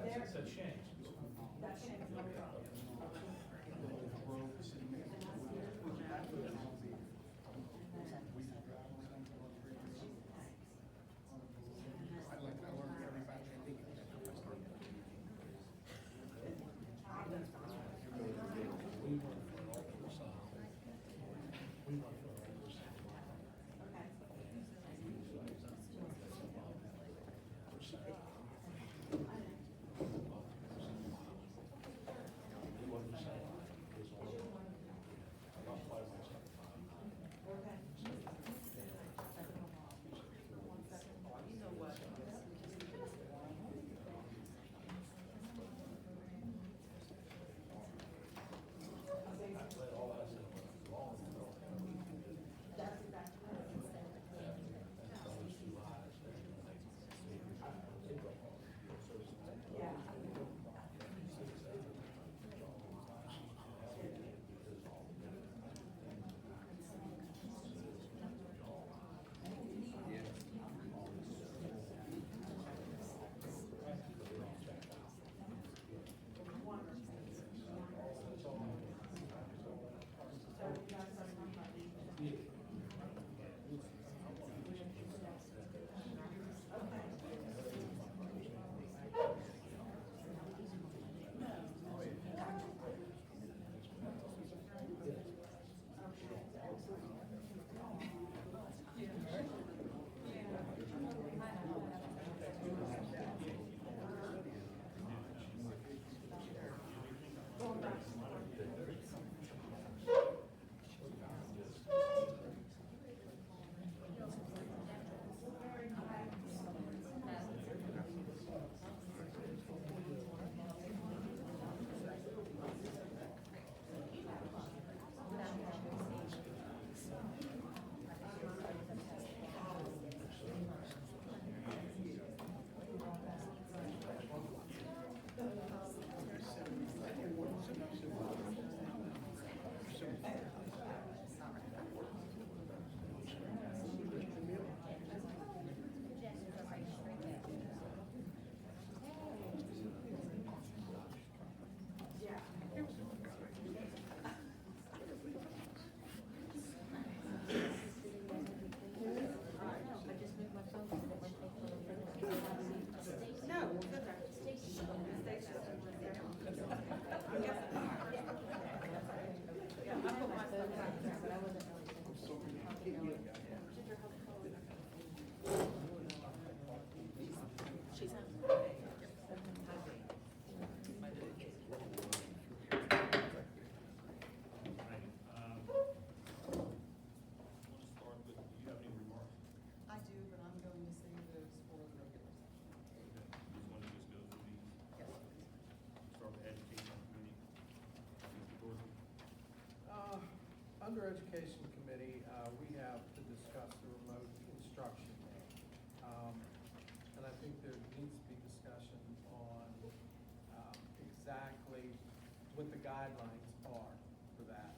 That's a change. I do, but I'm going to save those for the regular session. Just want to just go through these. Yes. Start with education committee. Mr. Dorsey. Under Education Committee, we have to discuss the remote instruction day. And I think there needs to be discussion on exactly what the guidelines are for that.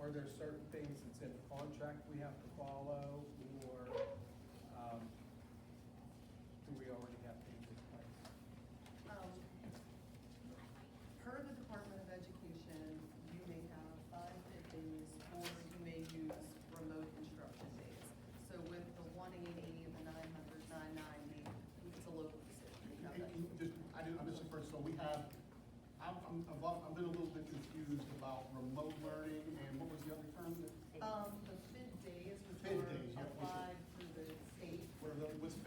Are there certain things that's in the contract we have to follow, or do we already have things in place? Per the Department of Education, you may have 5 days, or you may use remote instruction days. So with the 180, the 900, 990, it's a local decision. I'm just a person, so we have, I've been a little bit confused about remote learning, and what was the other term? The FID days, which FID are days, yeah. applied through the state,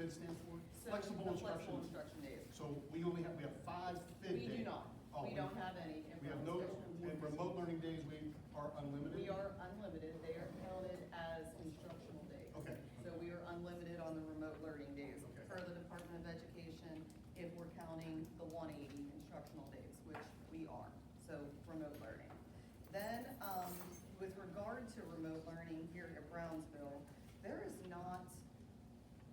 FID stand for? So Flexible the instruction. Flexible instruction days. So we have 5 FID days. We do not. Oh, We don't have any. We have no, and remote learning days, we are unlimited? We are unlimited. They are counted as instructional days. Okay. So we are unlimited on the remote learning days. Okay. Per the Department of Education, if we're counting the 180 instructional days, which we are, so remote learning. Then, with regard to remote learning here at Brownsville, there is not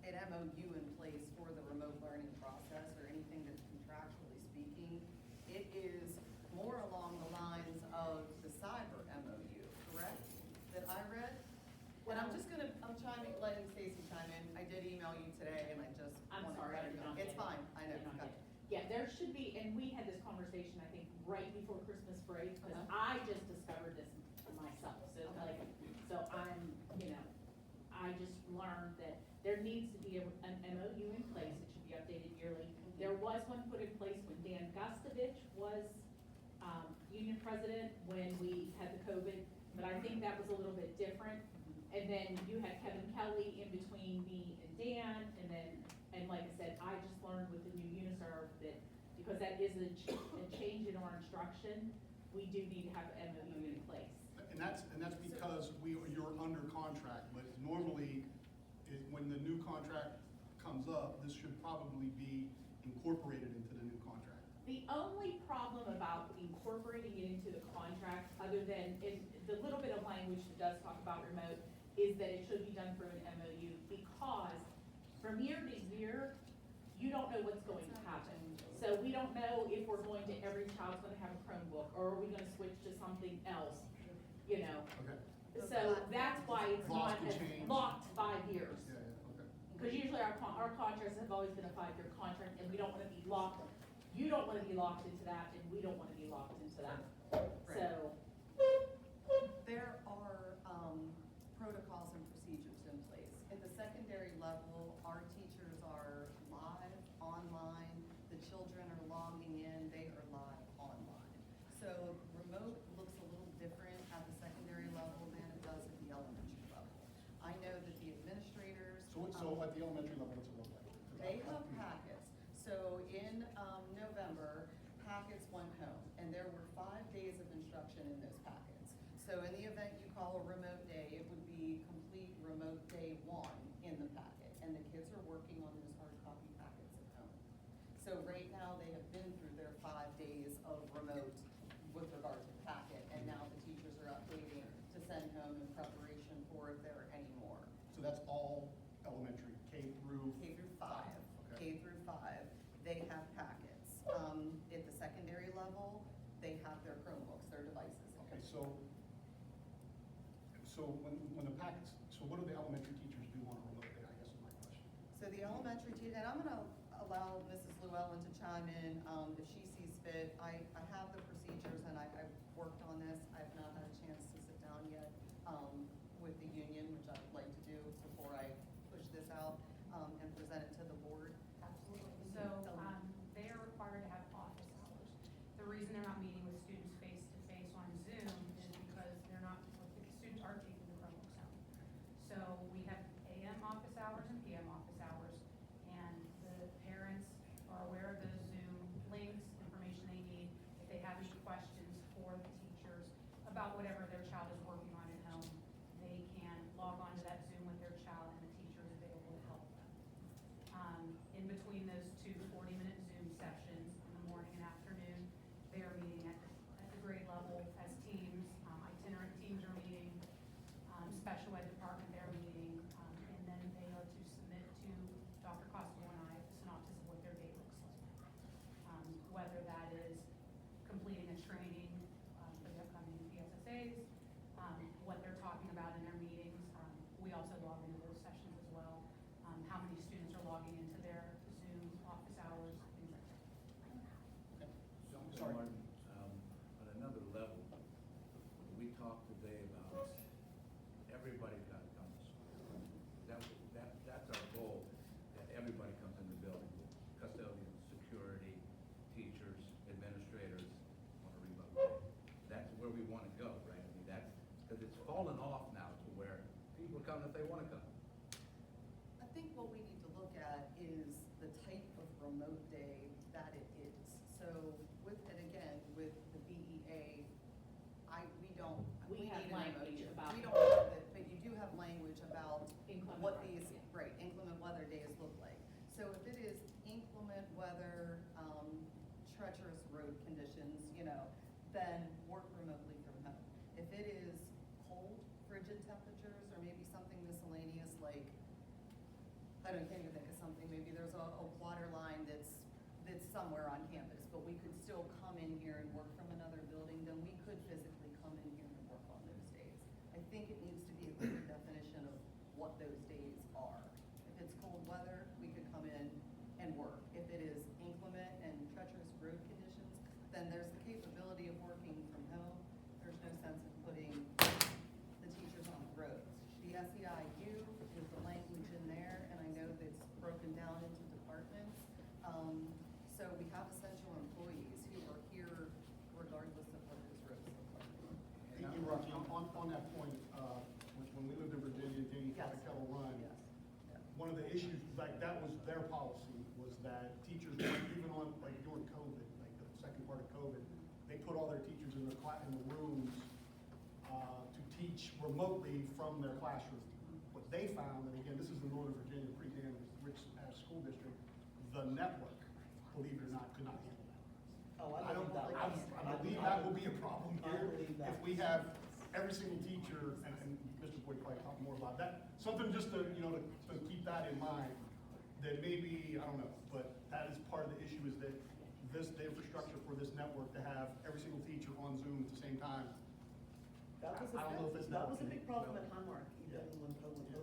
an MOU in place for the remote learning process or anything that's contractually speaking. It is more along the lines of the cyber MOU, correct, that I read? And I'm letting Stacy chime in. I did email you today and I just. I'm wanted sorry, I to- did not It's get it. fine, I know. Did not Got get it. it. Yeah, there should be, and we had this conversation, I think, right before Christmas break, because Uh-huh. I just discovered this myself, so like, so I'm, I just learned that there needs to be an MOU in place, it should be updated yearly. There was one put in place when Dan Gustovich was, union president, when we had the COVID, but I think that was a little bit different. And then you had Kevin Kelly in between me and Dan, and like I said, I just learned with the new Uniserv that, because that is a change in our instruction, we do need to have an MOU in place. And that's because you're under contract, but normally, when the new contract comes up, this should probably be incorporated into the new contract. The only problem about incorporating it into the contract, other than in the little bit of language that does talk about remote, is that it should be done through an MOU, because from year to year, you don't know what's going to happen. So we don't know if we're going to, every child's gonna have a Chromebook, or are we gonna switch to something else, Okay. So that's why it's Laws not can as change. locked 5 years. Yeah, okay. Because usually our contracts have always been a 5-year contract, and we don't wanna be locked, you don't wanna be locked into that, and we don't wanna be locked into that. Right. So, There are protocols and procedures in place. At the secondary level, our teachers are live, online, the children are logging in, they are live online. So remote looks a little different at the secondary level than it does at the elementary level. I know that the administrators. So at the elementary level, what's it look like? They have packets. So in November, packets went home, and there were 5 days of instruction in those packets. So in the event you call a remote day, it would be complete remote day 1 in the packet, and the kids are working on those hard copy packets at home. So right now, they have been through their 5 days of remote with regard to the packet, and now the teachers are updating to send home in preparation for if there are any more. So that's all elementary, K through? K through 5. Okay. K through 5, they have packets. At the secondary level, they have their Chromebooks, their devices. Okay, so when the packets, so what do the elementary teachers do on a remote day, I guess is my question. So the elementary teacher, and I'm gonna allow Mrs. Llewellyn to chime in, if she sees fit. I have the procedures and I've worked on this. I've not had a chance to sit down yet, with the union, which I'd like to do before I push this out, and present it to the board. Absolutely. So, they are required to have office hours. The reason they're not meeting with students face-to-face on Zoom is because they're not, the students are taking the Chromebooks home. So we have AM office hours and PM office hours, and the parents are aware of those Zoom links, information they need. If they have any questions for the teachers about whatever their child is working on at home, they can log on to that Zoom with their child, and the teacher is available to help them. In between those two 40-minute Zoom sessions in the morning and afternoon, they are meeting at the grade level as teams. Itinerant teams are meeting, special ed department, they're meeting, and then they are to submit to Dr. Costello and I a synopsis of what their day looks like. Whether that is completing a training for the upcoming PSSAs, what they're talking about in their meetings. We also log into those sessions as well. How many students are logging into their Zoom office hours, things like that. Okay. So, Martin, on another level, we talked today about everybody's got to come to school. That's our goal, that everybody comes in the building, custodians, security, teachers, administrators, on a remote day. That's where we want to go, right? I mean, that's, because it's fallen off now to where people come if they want to come. I think what we need to look at remote day that it is. So with, and again, with the BEA, we We have need an language MOU. about- We don't have it, but you do have language about Inclement what weather, these, yeah. right, inclement weather days look like. So if it is inclement weather, treacherous road conditions, then work remotely from home. If it is cold, frigid temperatures, or maybe something miscellaneous like, I can't even think of something, maybe there's a water line that's somewhere on campus, but we could still come in here and work from another building, then we could physically come in here and work on those days. I think it needs to be a clear definition of what those days are. If it's cold weather, we could come in and work. If it is inclement and treacherous road conditions, then there's the capability of working from home. There's no sense in putting the teachers on the roads. The SEIU is the language in there, and I know that it's broken down into departments. So we have essential employees who are here regardless of what those roads look like. Hey, Rocky, on that point, when we lived in Virginia, Danny taught at Yes. Kettle Run, Yes. Yeah. one of the issues, like, that was their policy, was that teachers, even on, like, during COVID, like, the second part of COVID, they put all their teachers in the rooms, to teach remotely from their classroom. What they found, and again, this is in Northern Virginia, pretty damn rich school district, the network, believe it or not, could not handle that. Oh, I don't, believe that. I believe that will be a problem I here. believe that. If we have every single teacher, and Mr. Boyd probably talk more about that, something just to, to keep that in mind, that maybe, I don't know, but that is part of the issue, is that the infrastructure for this network to have every single teacher on Zoom at the same time. That was I don't know if it's that was a not- big problem at Highmark, even when COVID hit.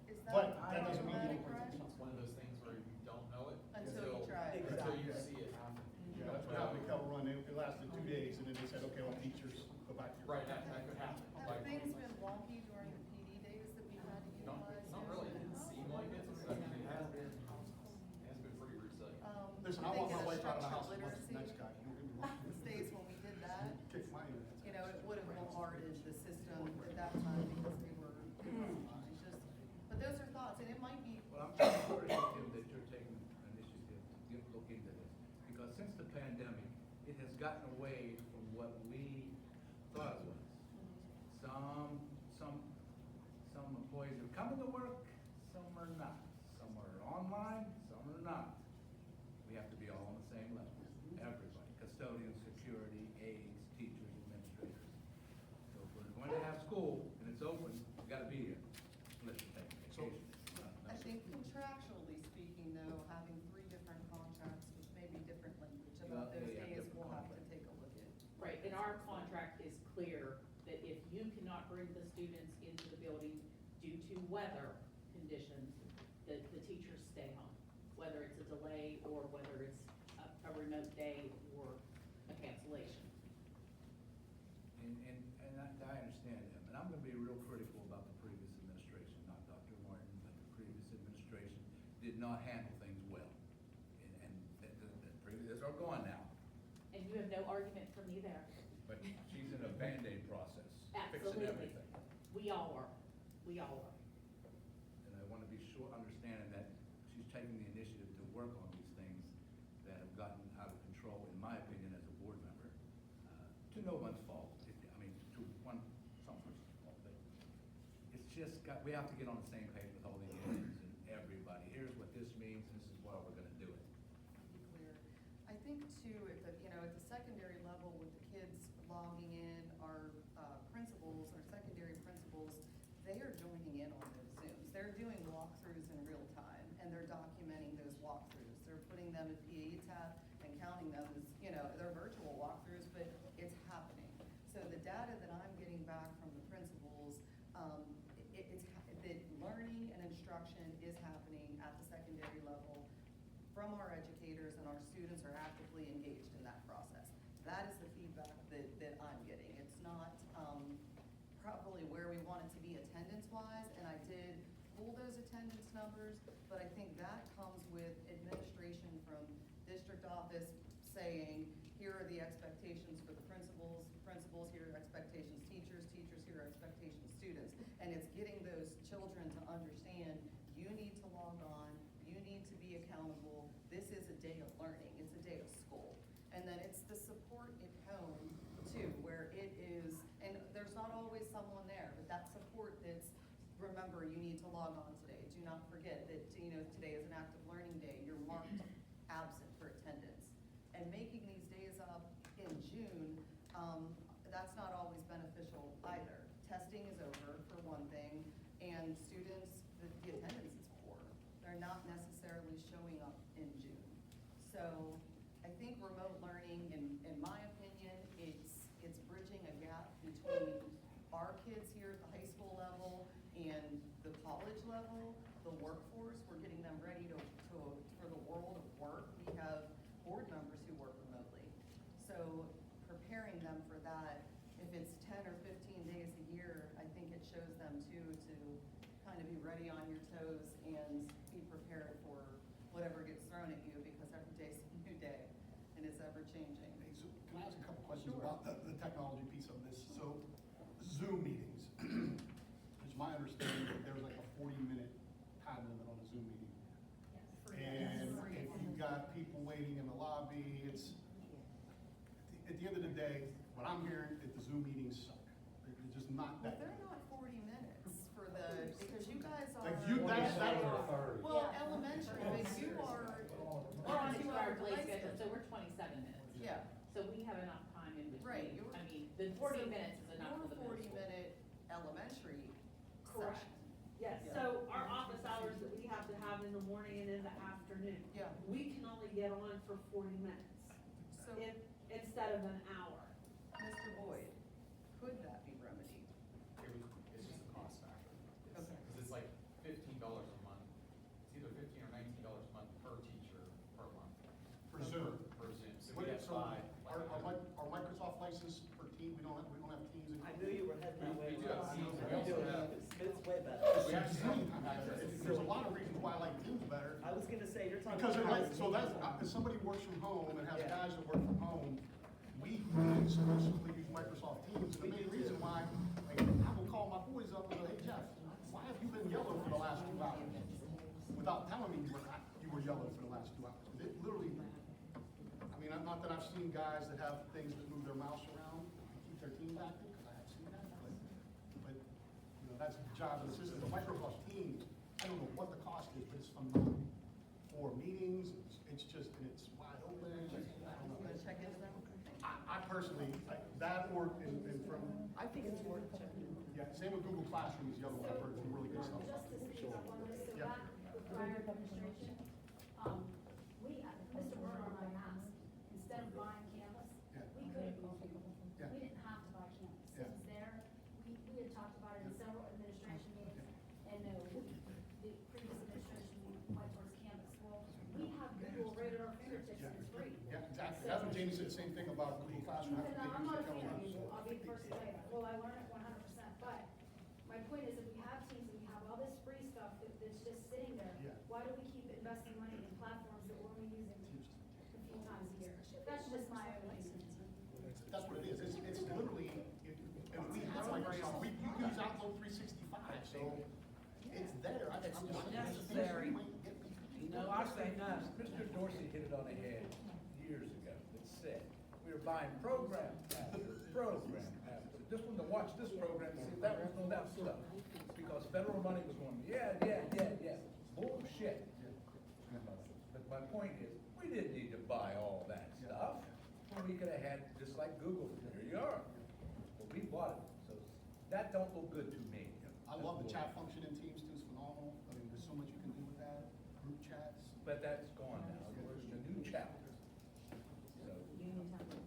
Is But that that doesn't mean automatic, you- right? It's one of those things where you don't know it. Until you try it. Until you Exactly. see it happen. Yeah, that's what happened at Kettle Run, it lasted 2 days, and then they said, okay, well, teachers, go back to your. Right, that could happen. Have Like, things been wonky during the PD days that we've had to Not, utilize? not really, it didn't seem like it, I mean, it has been pretty resilient. Listen, I want my wife out of the house as much as the next guy, don't get me wrong. States when we did that, Kick my ass. it would have bombarded the system at that time because they were it's just, but those are thoughts, and it might be, Well, I'm appreciative that you're taking initiative to look into this, because since the pandemic, it has gotten away from what we thought it was. Some employees are coming to work, some are not. Some are online, some are not. We have to be all on the same level, everybody, custodians, security, aides, teachers, administrators. So if we're going to have school and it's open, we gotta be here, unless you're taking vacation. I think contractually speaking though, having 3 different contracts with maybe different language about Yeah, those yeah, days, different we'll have to contracts. take a look at. Right, and our contract is clear that if you cannot bring the students into the building due to weather conditions, that the teachers stay home, whether it's a delay or whether it's a remote day or a cancellation. And I understand that, but I'm gonna be real critical about the previous administration, not Dr. Martin, but the previous administration did not handle things well. And the previous are gone now, And you have no argument from me there. but she's in a Band-Aid process, fixing Absolutely. everything. We all are. We all are. And I wanna be sure, understanding that she's taking the initiative to work on these things that have gotten out of control, in my opinion, as a board member, to no one's fault. To some person's fault, but it's just we have to get on the same page with all the unions and everybody. Here's what this means, and this is why we're gonna do it. Be clear. I think too, at the secondary level with the kids logging in, our principals, our secondary principals, they are joining in on those Zooms. They're doing walkthroughs in real time, and they're documenting those walkthroughs. They're putting them at PAE tab and counting them as, they're virtual walkthroughs, but it's happening. So the data that I'm getting back from the principals, the learning and instruction is happening at the secondary level from our educators, and our students are actively engaged in that process. That is the feedback that I'm getting. It's not probably where we want it to be attendance-wise, and I did pull those attendance numbers, but I think that comes with administration from district office saying, here are the expectations for the principals, here are expectations teachers, here are expectations students. And it's getting those children to understand, you need to log on, you need to be accountable, this is a day And making these days up in June, that's not always beneficial either. Testing is over, for one thing, and students, the attendance is poor. They're not necessarily showing up in June. So I think remote learning, in my opinion, it's bridging a gap between our kids here at the high school level and the college level, the workforce. We're getting them ready for the world of work. We have board members who work remotely. So preparing them for that, if it's 10 or 15 days a year, I think it shows them too to kind of be ready on your toes and be prepared for whatever gets thrown at you, because every day's a new day and it's ever changing. Hey, so can I ask a couple questions Sure. about the technology piece of this? So Zoom meetings, it's my understanding that there's like a 40-minute time limit on a Zoom meeting. And if you've got people waiting in the lobby, it's, at the end of the day, what I'm hearing is the Zoom meetings suck. They're just not Well, that. they're not 40 minutes for because you guys are. Like you, that's, Well, elementary, but you are. We're on a 2-hour delay high schedule, school. so we're 27 minutes. Yeah. So we have enough time in Right, between. you're- I mean, the 40 So minutes is enough for the Your middle school. 40-minute elementary Correct. session. Yes, Yeah. so our office hours that we have to have in the morning and in the afternoon. Yeah. We can only get on for 40 minutes, So, instead of an hour. Mr. Boyd, could that be remedied? It's just a cost factor. Okay. Because it's like $15 a month. It's either $15 or $19 a month per teacher per month. for Zoom. Per Zoom. So What- we have so 5. Our Microsoft license per team, we don't have teams in. I knew you were heading that way. We do have Ross. teams, we also have. It's way better. We actually There's a lot of reasons why I like teams better. I was gonna say, you're talking. Because they're about like, so that's, teams. if somebody works from home and has Yeah. guys that work from home, we exclusively use Microsoft Teams. And the main reason why, like, I will call my boys up and go, hey Jeff, why have you been yellow for the last 2 hours? Without telling me you were yellow for the last 2 hours. It literally, I mean, not that I've seen guys that have things that move their mouse around to keep their team active, because I have seen that, but, you know, that's the job of the system. The Microsoft Teams, I don't know what the cost is, but it's phenomenal. For meetings, it's just, and it's wide open, I don't I'm know. gonna check into that. I personally, like, that or, and from, I think it's worth checking. yeah, same with Google Classroom is the other one, I've heard some really good stuff. Just to speak up on this, so Yeah. back with prior administration, Mr. Berger and I asked, instead of buying Canvas, Yeah. we could have used Google. Yeah. We didn't have to buy Canvas. Yeah. It was there. We had talked about it in several administration meetings, and no, the previous administration went towards Canvas. Well, we have Google right at our fingertips, and it's free. Yeah, exactly. That's what Jamie said, same thing about Google Classroom. And I'm not a fan of They use Google, it. I'll be the first to say that, well, I learn it 100%, but my point is, if we have teams and we have all this free stuff that's just sitting there, Yeah. why do we keep investing money in platforms that we're only using a few times a year? That's just my opinion. That's what it is. It's literally, and we have Microsoft, you use Outlook 365, so it's there. It's I'm just- necessary. No, I say no. Mr. Dorsey hit it on the head years ago, that said, we were buying program after program after. Just wanted to watch this program and see if that was no that stuff. Because federal money was going, yeah. Bullshit. But my point is, we didn't need to buy all that stuff. We could have had, just like Google, there you are. Well, we bought it, so that don't look good to me. I love the chat function in Teams too, it's phenomenal. I mean, there's so much you can do with that, group chats. But that's gone now, there's a new chapter.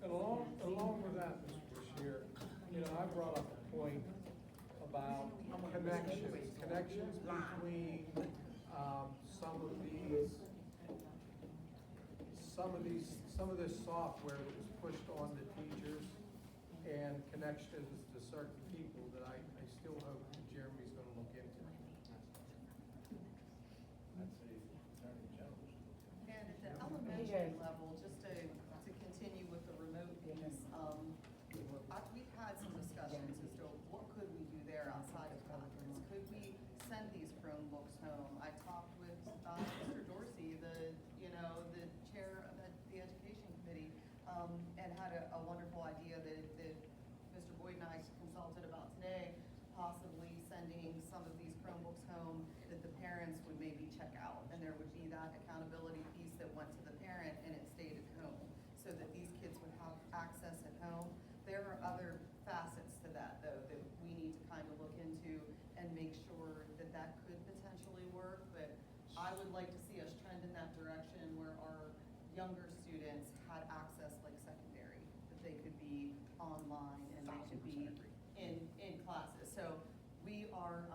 So, And along with that, Mr. Bashir, you know, I brought up a point about connections between, some of this software that was pushed on the teachers and connections to certain people that I still hope that Jeremy's gonna look into. I'd say Attorney General should look at it. And at the elementary level, just to continue with the remote piece, we've had some discussions as to what could we do there outside of conference? Could we send these Chromebooks home? I talked with Mr. Dorsey, the chair of the education committee, and had a wonderful idea that Mr. Boyd and I consulted about today, possibly sending some of these Chromebooks home that the parents would maybe check out, and there would be that accountability piece that went to the parent and it stayed at home. So so that these kids would have access at home. There are other facets to that, though, that we need to kind of look into and make sure that that could potentially work. But I would like to see us trend in that direction where our younger students had access like secondary, that they could be online and they could be 1000% in classes. So we are,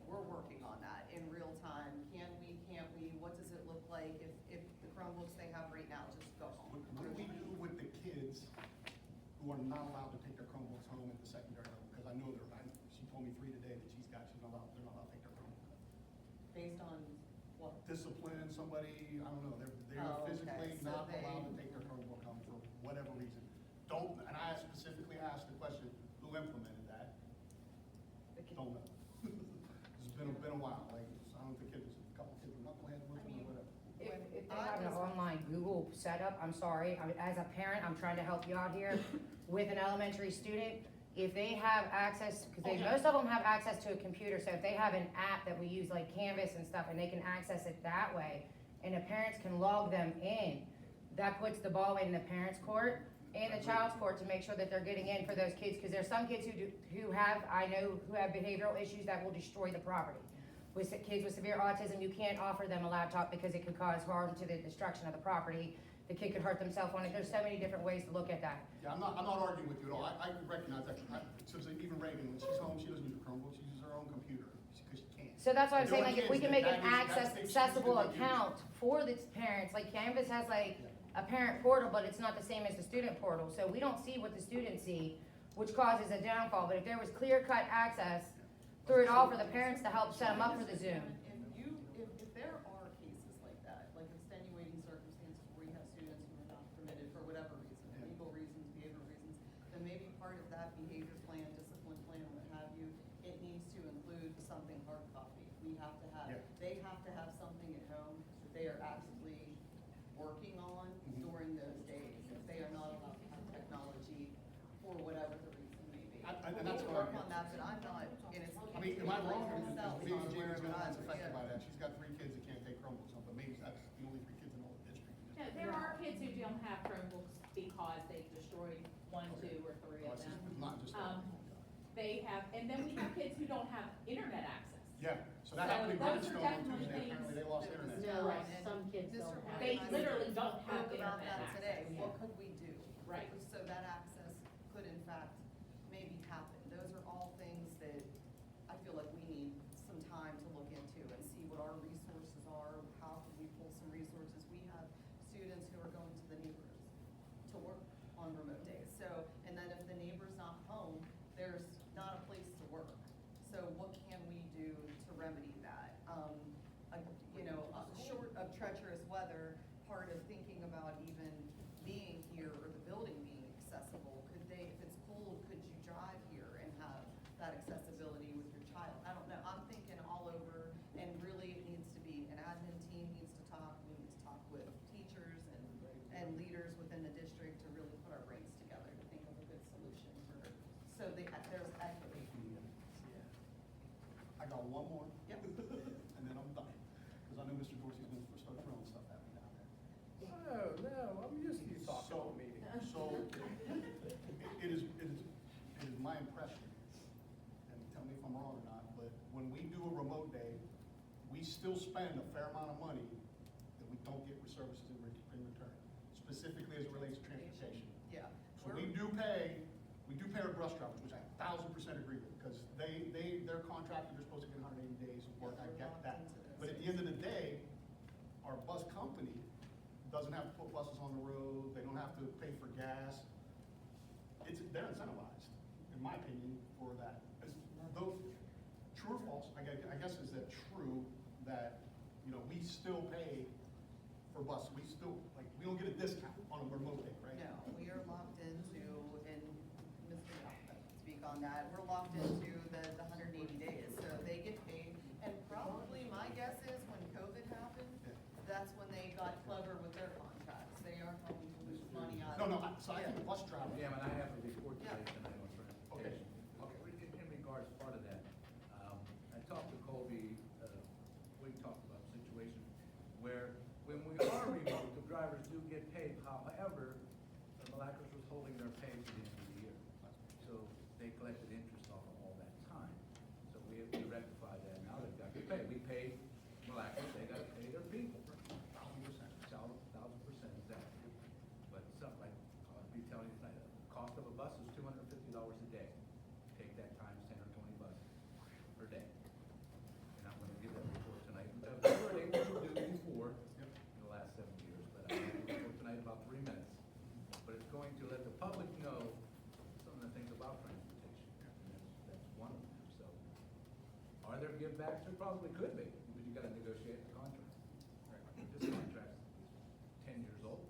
we're working on that in real time. Can we, can't we? What does it look like if the Chromebooks they have right now just go home? What do we do with the kids who are not allowed to take their Chromebooks home at the secondary level? Because I know she told me 3 today that they're not allowed to take their Chromebook home. Based on what? Discipline, somebody, I don't know, they're Oh, okay. physically So not they- allowed to take their Chromebook home for whatever reason. And I specifically asked the question, who implemented that? Don't know. It's been a while, like, I don't think a couple kids were knuckleheads with them or whatever. If they have an online Google setup, I'm sorry, as a parent, I'm trying to help you out here with an elementary student. If they have access, because Okay. most of them have access to a computer, so if they have an app that we use like Canvas and stuff, and they can access it that way, and the parents can log them in, that puts the ball in the parents' court and the child's court to make sure that they're getting in for those kids, because there's some kids who have behavioral issues that will destroy the property. With kids with severe autism, you can't offer them a laptop because it could cause harm to the destruction of the property. The kid could hurt themselves on it. There's so many different ways to look at that. Yeah, I'm not arguing with you at all. I recognize that. So even Reagan, when she's home, she doesn't use a Chromebook, she uses her own computer, because she can't. So that's why I'm There saying, are like, if we kids can make an that's the excuse accessible that they use. account for the parents, like Canvas has like a parent portal, but it's not the same as the student portal. So we don't see what the students see, which causes a downfall. But if there was clear-cut access through it all for the parents to help set them up for the Zoom. If there are cases like that, like extenuating circumstances where you have students who are not permitted for whatever reason, legal reasons, behavioral reasons, then maybe part of that behavior plan, discipline plan, what have you, it needs to include something hard copy. We have to have, Yeah. they have to have something at home that they are actively working on during those days. If they are not allowed to have technology for whatever the reason may be. And We that's need to what work on that, but I'm not, and it's. I mean, am I wrong? Myself, Maybe not aware Jamie's of the it one that's either, affected yeah. by that. She's got 3 kids that can't take Chromebooks home, but maybe that's the only 3 kids in the whole district. No, there are kids who don't have Chromebooks because they destroyed 1, 2, or 3 Well, of it's them. not just. They have, and then we have kids who don't have internet access. Yeah, so that So happened in those are Greenstone on definitely Tuesday, things apparently they lost that was internet. No, done, and some kids Mr. don't have White They and I literally don't spoke have about internet that today. access. What could we do? Right. So that access could in fact maybe happen. Those are all things that I feel like we need some time to look into and see what our resources are, how can we pull some resources. We have students who are going to the neighborhoods to work on remote days. So, and then if the neighbor's not home, there's not a place to work. So what can we do to remedy that? Short of treacherous weather, part of thinking about even being here or the building being accessible, could they, if it's cold, could you drive here and have that accessibility with your child? I don't know, I'm thinking all over, and really it needs to be, an admin team needs to talk, we need to talk with teachers and leaders within the district to really put our brains together to think of a good solution for, so there's equity. I got one more. Yep. And then I'm done, because I know Mr. Dorsey's gonna start throwing stuff at me down there. No, I'm used to you talking on meetings. So, it is my impression, and tell me if I'm wrong or not, but when we do a remote day, we still spend a fair amount of money that we don't get for services in return, specifically as it relates to transportation. Yeah. So we do pay our bus drivers, which I 1000% agree with, because they're contracted, they're supposed to get 180 days of work, I get that. But at the end of the day, our bus company doesn't have to put buses on the road, they don't have to pay for gas. They're incentivized, in my opinion, for that. Though, true or false, I guess is that true that, we still pay for bus, we don't get a discount on a remote day, right? No, we are locked into, and Mr. Yocum can speak on that, we're locked into the 180 days, so they get paid. And probably my guess is when COVID happened, that's when they got clever with their contracts. They aren't going to lose money out of. So I think bus drivers. Yeah, but I have a report Yeah. today tonight on transportation. Okay. In regards, part of that, I talked to Colby, we talked about a situation where when we are remote, the drivers do get paid. However, Malakas was holding their pay to the end of the year. So they collected interest off of all that time. So we have to rectify that. Now they've got to pay. We paid Malakas, they got to pay their people. 1,000%, exactly. But something like, I'll be telling you tonight, the cost of a bus is $250 a day. Take that times 10 or 20 buses per day. And I'm gonna give that report tonight, because we were able to do before in the last 7 years, but I'm gonna report tonight about 3 minutes. But it's going to let the public know some of the things about transportation, and that's one of them, so. Are there givebacks? There probably could be, but you gotta negotiate the contract. This contract is 10 years old,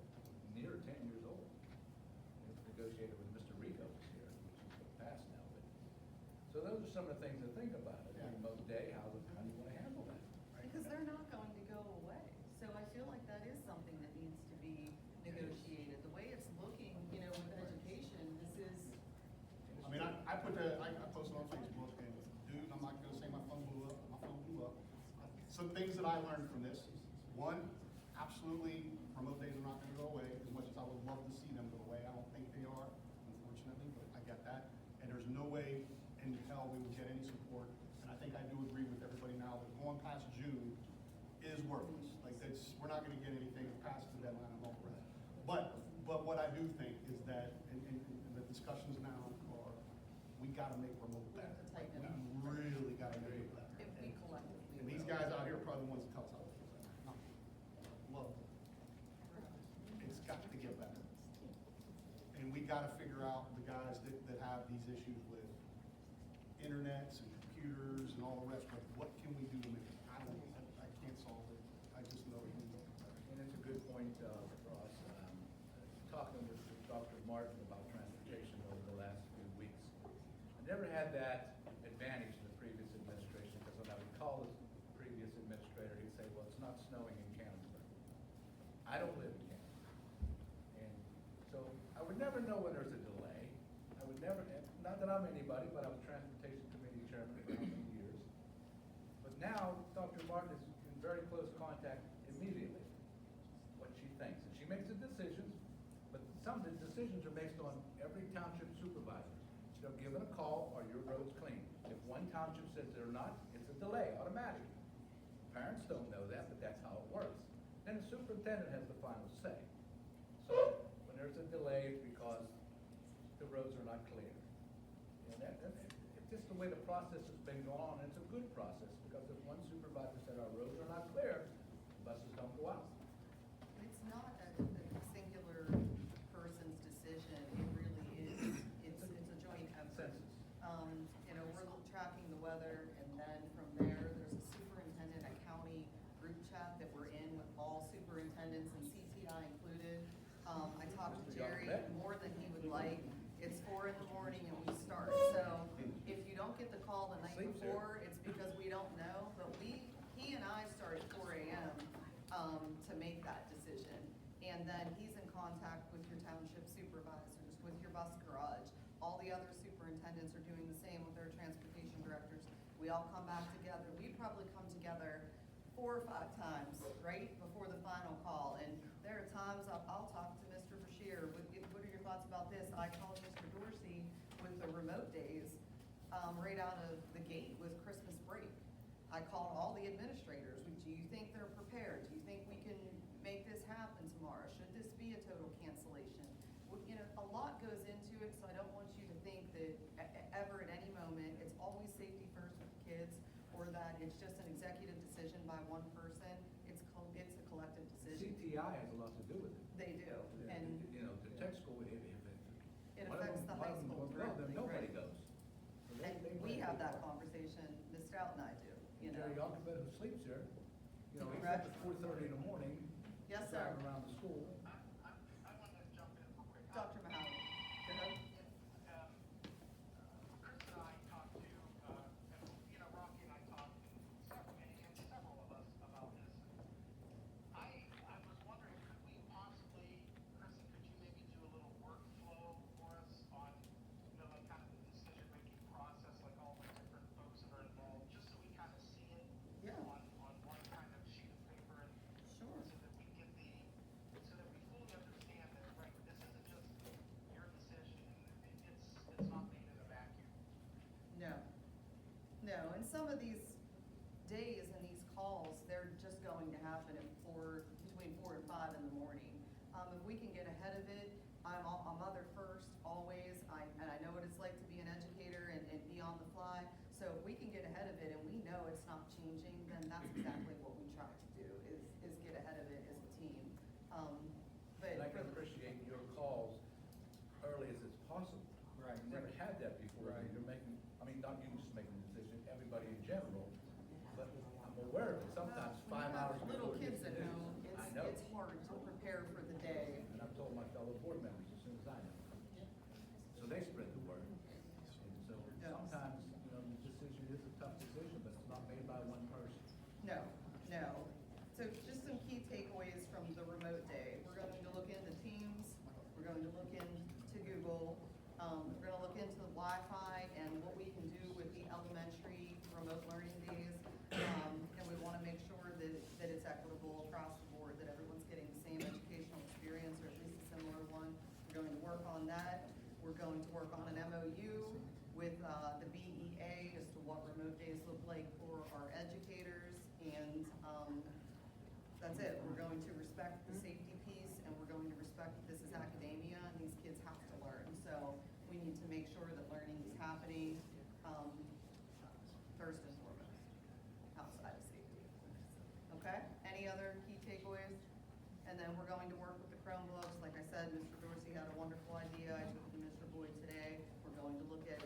near 10 years old. It was negotiated with Mr. Rico here, which is passed now, but, so those are some of the things to think about. Yeah. Remote day, how do you wanna handle that? Because they're not going to go away. So I feel like that is something that needs to be negotiated. The way it's looking, you know, with education, this is, I mean, I posted on Facebook, and dude, I'm not gonna say my phone blew up, my phone blew up. Some things that I learned from this: one, absolutely, remote days are not gonna go away, as much as I would love to see them go away. I don't think they are, unfortunately, but I get that. And there's no way in hell we will get any support. And I think I do agree with everybody now that going past June is worthless. Like, that's, we're not gonna get anything past the deadline and all the rest. But what I do think is that, and the discussions now are, we gotta make remote we have better. to tighten We it up. really gotta make it better. If we collectively. And these guys out here are probably the ones that tell us how to do it. Love it. It's got to get better. And we gotta figure out the guys that have these issues with internets and computers and all the rest, but what can we do to make it? I can't solve it. I just know it needs to get better. And it's a good point, Ross. Talking with Dr. Martin about transportation over the last few weeks. I never had that advantage in the previous administration, because when I would call the previous administrator, he'd say, well, it's not snowing in Canonsburg. I don't live in Canonsburg. And so I would never know when there's a delay. I would never, not that I'm anybody, but I was Transportation Committee Chairman for how many years. But now, Dr. Martin is in very close contact immediately, what she thinks. And she makes the decisions, but some of the decisions are based on every township supervisor. They're given a call, are your roads clean? If one township says they're not, it's a delay automatically. Parents don't know that, but that's how it works. Then the superintendent has the final say. So when there's a delay, it's because the roads are not clear. And it's just the way the process has been going on. It's a good process, because if one supervisor said our roads are not clear, buses don't go out. It's not a singular person's decision, it really is, it's a joint effort. Consensus. You know, we're tracking the weather, and then from there, there's a superintendent, a county group chat that we're in with all superintendents and CTI included. I talked to Jerry more than he would like. It's 4 in the morning and we start, so if you don't get the call the night Sleeps there. before, it's because we don't know, but he and I start at 4 AM, to make that decision. And then he's in contact with your township supervisors, with your bus garage. All the other superintendents are doing the same with their transportation directors. We all come back together. We probably come together 4 or 5 times, right, before the final call. And there are times I'll talk to Mr. Bashir, what are your thoughts about this? I called Mr. Dorsey with the remote days, right out of the gate with Christmas break. I called all the administrators. Do you think they're prepared? Do you think we can make this happen tomorrow? Should this be a total cancellation? Well, you know, a lot goes into it, so I don't want you to think that ever at any moment, it's always safety first with the kids, or that it's just an executive decision by one person. It's a collective decision. CTI has a lot to do with it. They do, Yeah, and you know, the tech school, if it one of affects them- the high one of them school don't go, then directly, nobody right? goes. So And they we play a have big that part. conversation, Ms. Strout and I do, you know. Jerry Youngman, who sleeps here, you know, he's Correct. up at 4:30 in the morning. Yes, sir. Driving around the school. I wanted to jump in real quick. Dr. Mahoney, go ahead. Chris and I talked to, you know, Rocky and I talked, and several of us about this. I was wondering, could we possibly, Kristen, could you maybe do a little workflow for us on, you know, like kind of the decision-making process, like all the different folks that are involved, just so we kind of see it Yeah. on one kind of sheet of paper, and Sure. so that we get the, so that we we can get ahead of it. I'm a mother first, always, and I know what it's like to be an educator and be on the fly. So if we can get ahead of it and we know it's not changing, then that's exactly what we try to do, is get ahead of it as a team. But And I for can the- appreciate your calls early as it's possible. Right. You've never had that before, Right. you're making, I mean, not you just making the decision, everybody in general, but I'm aware of it, sometimes When you 5 have hours little before it kids gets at to news. home, I know, it's hard to prepare for the day. and I've told my fellow board members as soon as I know. So they spread the word. And so Yes. sometimes, you know, the decision is a tough decision, but it's not made by one person. No, no. So just some key takeaways from the remote day. We're going to look into Teams, we're going to look into Google, we're gonna look into Wi-Fi and what we can do with the elementary remote learning days. And we wanna make sure that it's equitable across the board, that everyone's getting the same educational experience, or at least a similar one. We're going to work on that. We're going to work on an MOU with, the BEA as to what remote days look like for our educators. And, that's it. We're going to respect the safety piece, and we're going to respect that this is academia, and these kids have to learn. So we need to make sure that learning is happening, first and foremost, outside of safety. Okay? Any other key takeaways? And then we're going to work with the Chromebooks. Like I said, Mr. Dorsey had a wonderful idea. I took it to Mr. Boyd today. We're going to look at,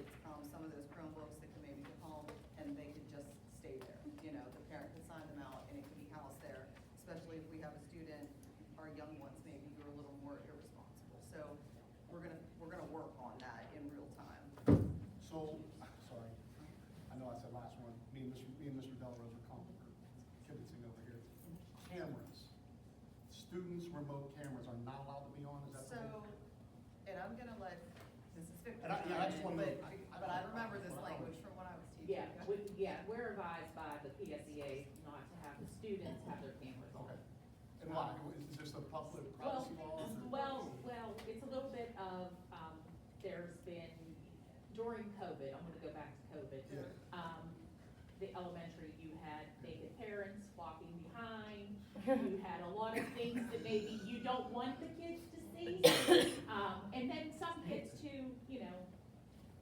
some of those Chromebooks that can maybe get home, and they could just stay there. You know, the parent could sign them out, and it could be housed there, especially if we have a student, our young ones maybe, who are a little more irresponsible. So we're gonna work on that in real time. So, sorry, I know I said last one, me and Mr. Delarose are kibitzing over here. Cameras. Students' remote cameras are not allowed to be on, is that So, the? and I'm gonna let Mrs. Victor And I- yeah, I just chime in, wanna know- but I remember this language from when I was teaching. We're advised by the PSEA not to have the students have their cameras on. Okay. And why? Is this a public privacy law? Well, it's a little bit of, there's been, during COVID, I'm gonna go back to COVID. Yeah. The elementary, you had naked parents walking behind, you had a lot of things that maybe you don't want the kids to see. And then some kids too, you know,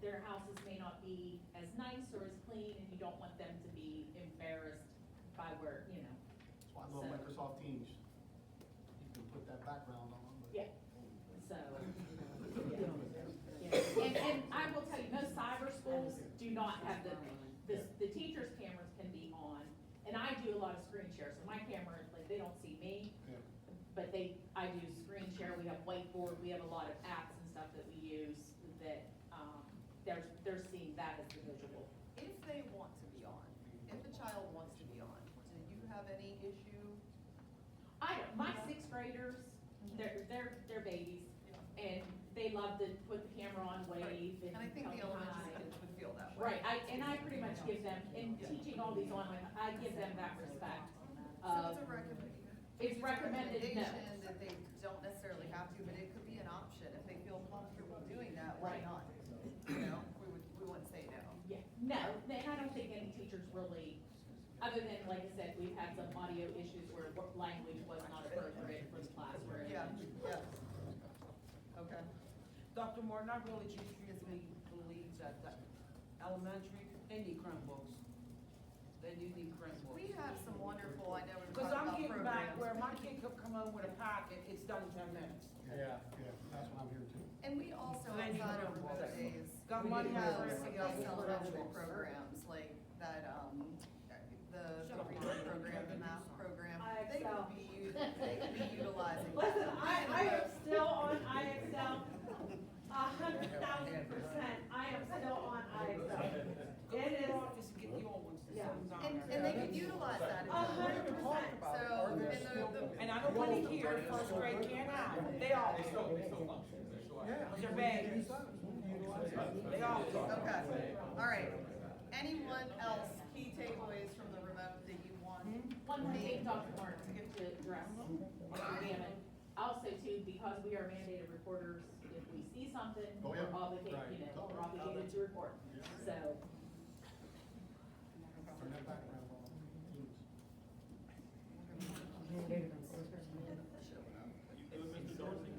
their houses may not be as nice or as clean, and you don't want them to be embarrassed by where, you know. That's why I love So- Microsoft Teams. You can put that background on, but. Yeah, so, and I will tell you, most cyber schools do not have the teachers' cameras can be on, and I do a lot of screen share, so my camera, like, they don't see me, Yeah. but I do screen share, we have whiteboard, we have a lot of apps and stuff that we use that, they're seeing that as the visual. If they want to be on, if a child wants to be on, do you have any issue? My sixth graders, they're babies, and they love to put the camera on, wave, and And I think come the elementary behind. kids would feel that way. Right, I pretty much give them, in teaching all these online, I give them that respect. So it's a recommendation. It's recommended, no. That they don't necessarily have to, but it could be an option. If they feel comfortable doing that, why Right. not? You know, we wouldn't say no. Yeah, no, and I don't think any teachers really, other than, like I said, we've had some audio issues where language was not appropriate for the classroom. Yeah, yeah. Okay. Dr. Morton, I really truthfully believe that the elementary, they need Chromebooks. They do need Chromebooks. We have some wonderful, I know we were Cause talking I'm about getting back programs. where my kid could come home with a packet, it's done in 10 minutes. Yeah, that's what I'm here too. And we also, They need outside of Chromebooks. remote days, Got we money have for some everything. elementary programs like that, the reading program, the math program. They IXL. could be utilizing. that. Listen, I am still on IXL, 100,000%, I am still on IXL. Go It to is, your office and get the old ones. Yeah. And they could utilize that. 100%. So, And I don't wanna hear first grade can't have, it. They all, They still function, they still have. Yeah. they're babies. They all. Okay, all right. Anyone else, key takeaways from the remote that you want? One more thing, Dr. Martin, to address, examine. Also too, because we are mandated reporters, if we see something, Oh, we're yeah. obligated, Right. we're obligated to report. So, Turn that background on. Teams. You good, Mr. Dorsey?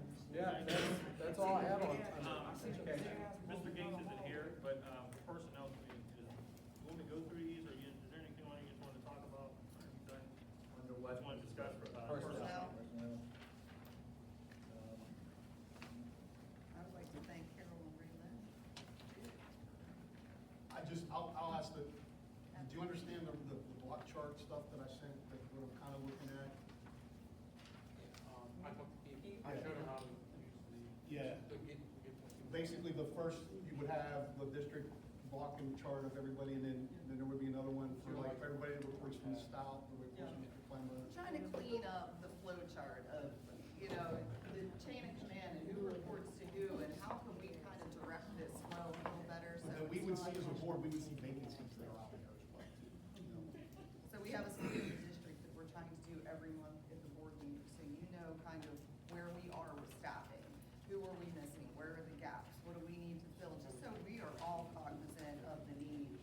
class, did you understand the block chart stuff that I sent, that what I'm kind of looking at? I talked to Kiki, I showed her how to use the. Yeah. the get- Basically, the first, you would have the district blocking chart of everybody, and then there would be another one for like everybody that reports from the south, the reports from Mr. Clemmer. Trying to clean up the flow chart of, you know, the chain of command and who reports to who, and how can we kind of direct this flow a little better, so. And then we it's would not- see, as a board, we would see vacancies that are out there as well, too. So we have a state of the district that we're trying to do every month at the board meeting, so you know kind of where we are with staffing. Who are we missing? Where are the gaps? What do we need to fill? Just so we are all cognizant of the need.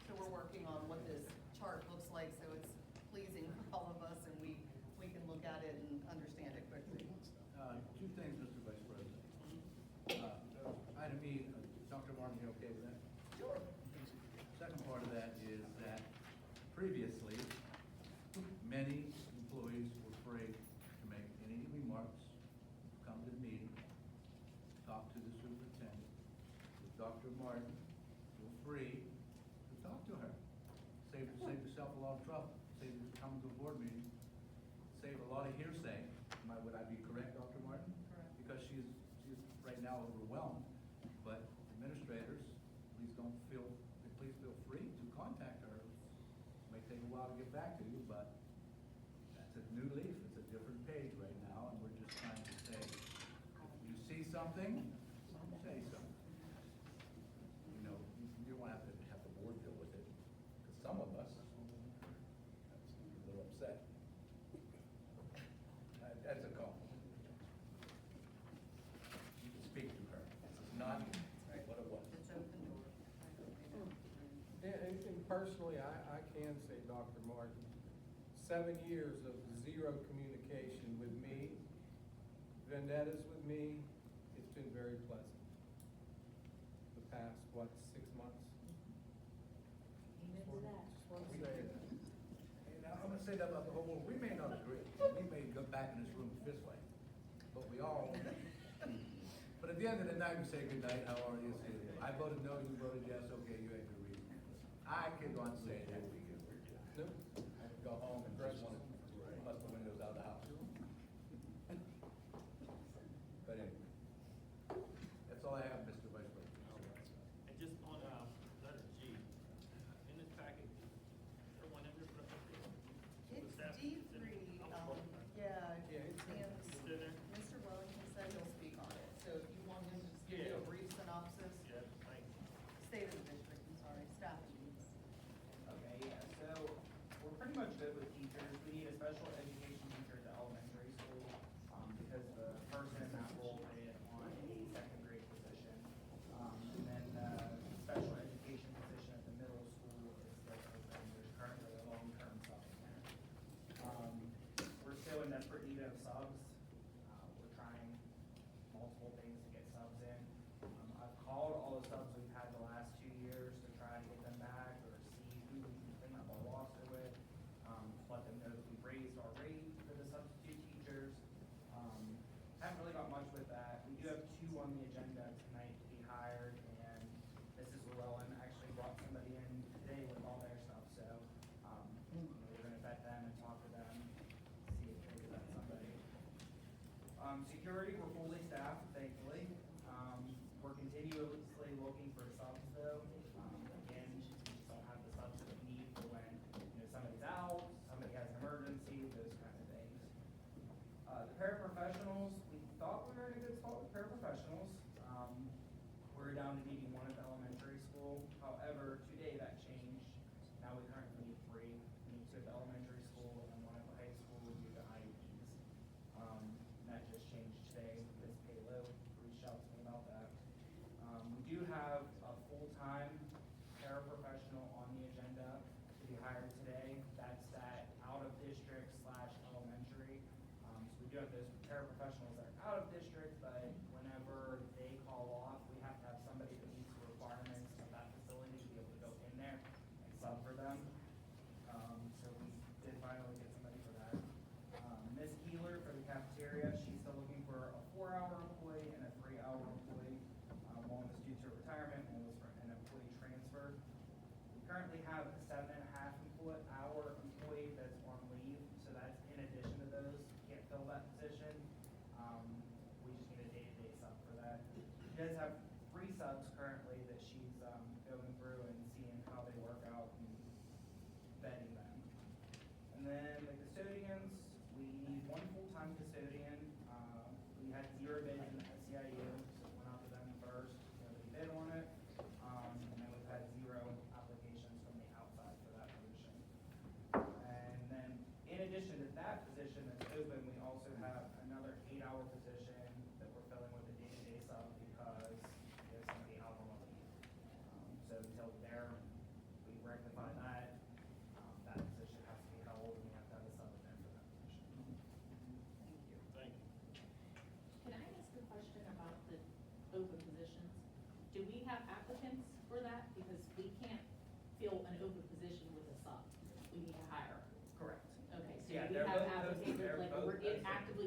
So we're working on what this chart looks like, so it's pleasing for all of us and we can look at it and understand it quickly. Two things, Mr. Vice President. Item E, Dr. Martin, you okay with that? Sure. Second part of that is that previously, many employees were afraid to make any remarks, come to the meeting, talk to the superintendent. With Dr. Martin, feel free to talk to her. Save yourself a lot of trouble, save you coming to a board meeting, save a lot of hearsay. Would I be correct, Dr. Martin? Correct. Because she's right now overwhelmed, but administrators, please feel free to contact her. May take a while to get back to you, but that's a new leaf, it's a different page right now, and we're just trying to say, if you see something, say something. You know, you won't have the board deal with it, because some of us, that's a little upset. That's a call. You can speak to her, it's not what it was. It's open door. And personally, I can say, Dr. Martin, 7 years of zero communication with me, vendettas with me, it's been very pleasant. The past, 6 months? Amen to that. Just want to say that. And I'm gonna say that about the whole world, we may not agree, we may go back in this room and fist fight, but we all, but at the end of the night, we say good night, how are you? Say, I voted no, you voted yes, okay, you had your reason. I could go on and say that we could Nope. go home and just want to bust the windows out of the house. But anyway, that's all I have, Mr. Vice President. And just on, letter G, in this package, is there one in there for the It's staff? D3, yeah, Yeah, it's in- and It's in there? Mr. Wellington said he'll speak on it, so if you want him to just give you a Yeah. brief synopsis. Yeah, thanks. State of the district, I'm sorry, staff needs. Okay, yeah, so we're pretty much good with teachers. We need a special education teacher at the elementary school, because the person in that role is on a second grade position. And then the special education position at the middle school is still open. There's currently a long-term sub in there. We're still in desperate need of subs. We're trying multiple things to get subs in. I've called all the subs we've had the last 2 years to try to get them back or see who we can clean up our roster with. Let them know that we've raised our rate for the substitute teachers. Haven't really got much with that. We do have 2 on the agenda tonight to be hired, and Mrs. Llewellyn actually brought somebody in today with all their stuff, so, we're gonna vet them and talk to them, see if they vet somebody. Security, we're fully staffed, thankfully. We're continuously looking for subs though. Again, we just don't have the subs that we need for when, somebody's out, somebody has an emergency, those kind of things. The paraprofessionals, we thought we were in a good spot with paraprofessionals. We're down to needing 1 at the elementary school. However, today that changed. Now we currently need 3. We need 2 at the elementary school and then 1 at the high school due to IEPs. That just changed today. Ms. Palo reached out to me about that. We do have a full-time paraprofessional on the agenda to be hired today. That's that out-of-district/elementary. So we do have those paraprofessionals that are out of district, but whenever they call off, we have to have somebody that meets the requirements of that facility to be able to go in there and sub for them. So we did finally get somebody for that. Ms. Keeler for the cafeteria, she's still looking for a 4-hour employee and a 3-hour employee. One was due to retirement, one was for an employee transfer.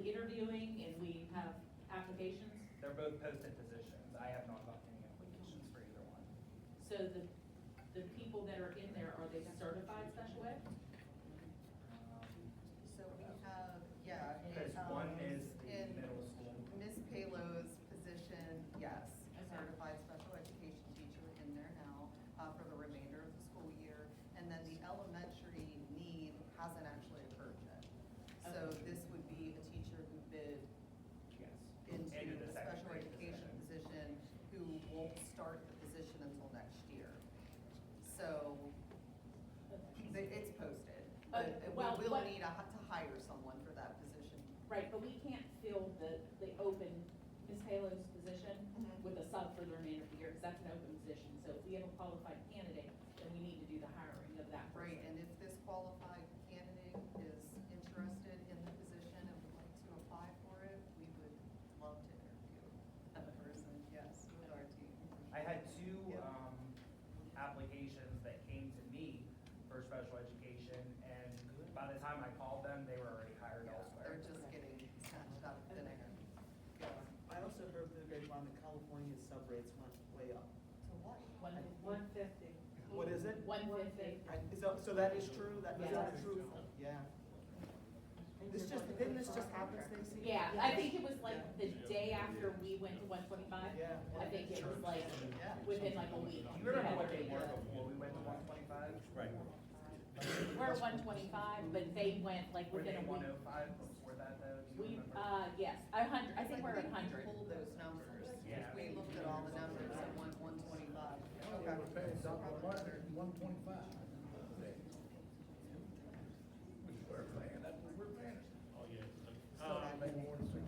actively interviewing and we have applications? They're both posted positions. I have not gotten any applications for either one. So the people that are in there, are they certified special ed? So we have, yeah. Because one is the in middle school. Ms. Palo's position, yes, Okay. certified special education teacher in there now, for the remainder of the school year. And then the elementary need hasn't actually occurred yet. So Okay. this would be a teacher who bid Yes. into the the second special grade education position, who won't start the position until next year. So, it's posted, but well, we will what- need to hire someone for that position. Right, but we can't fill the open Ms. Palo's position Mhm. with a sub for the remainder of the year, because that's an open position. So if we have a qualified candidate, then we need to do the hiring of that person. Right, and if this qualified candidate is interested in the position and would like to apply for it, we would love to interview that person, yes, with our team. I had two, Yeah. applications that came to me for special education, and by the time I called them, they were already hired Yeah, elsewhere. they're just getting snatched out of thin air. Yeah. I also heard through the grapevine that California sub rates went way up. So what? 150. What is it? 150. So that is true? That is Yeah. true? Yeah. Didn't this just happen, Stacy? Yeah, I think it was like the day after we went to 125. Yeah. I think it was like Yeah. within like a week. Do you remember what they were before we went to 125? Right. We're at 125, but they went like Were within they a week. 105 before that though? Do you We, remember? yes, 100, I think we're at We 100. pulled those numbers, Yeah. we looked at all the numbers at one twenty-five. Okay. We're paying Dr. Martin 125. We're paying, that's what we're paying. Oh, yeah. Make more than 6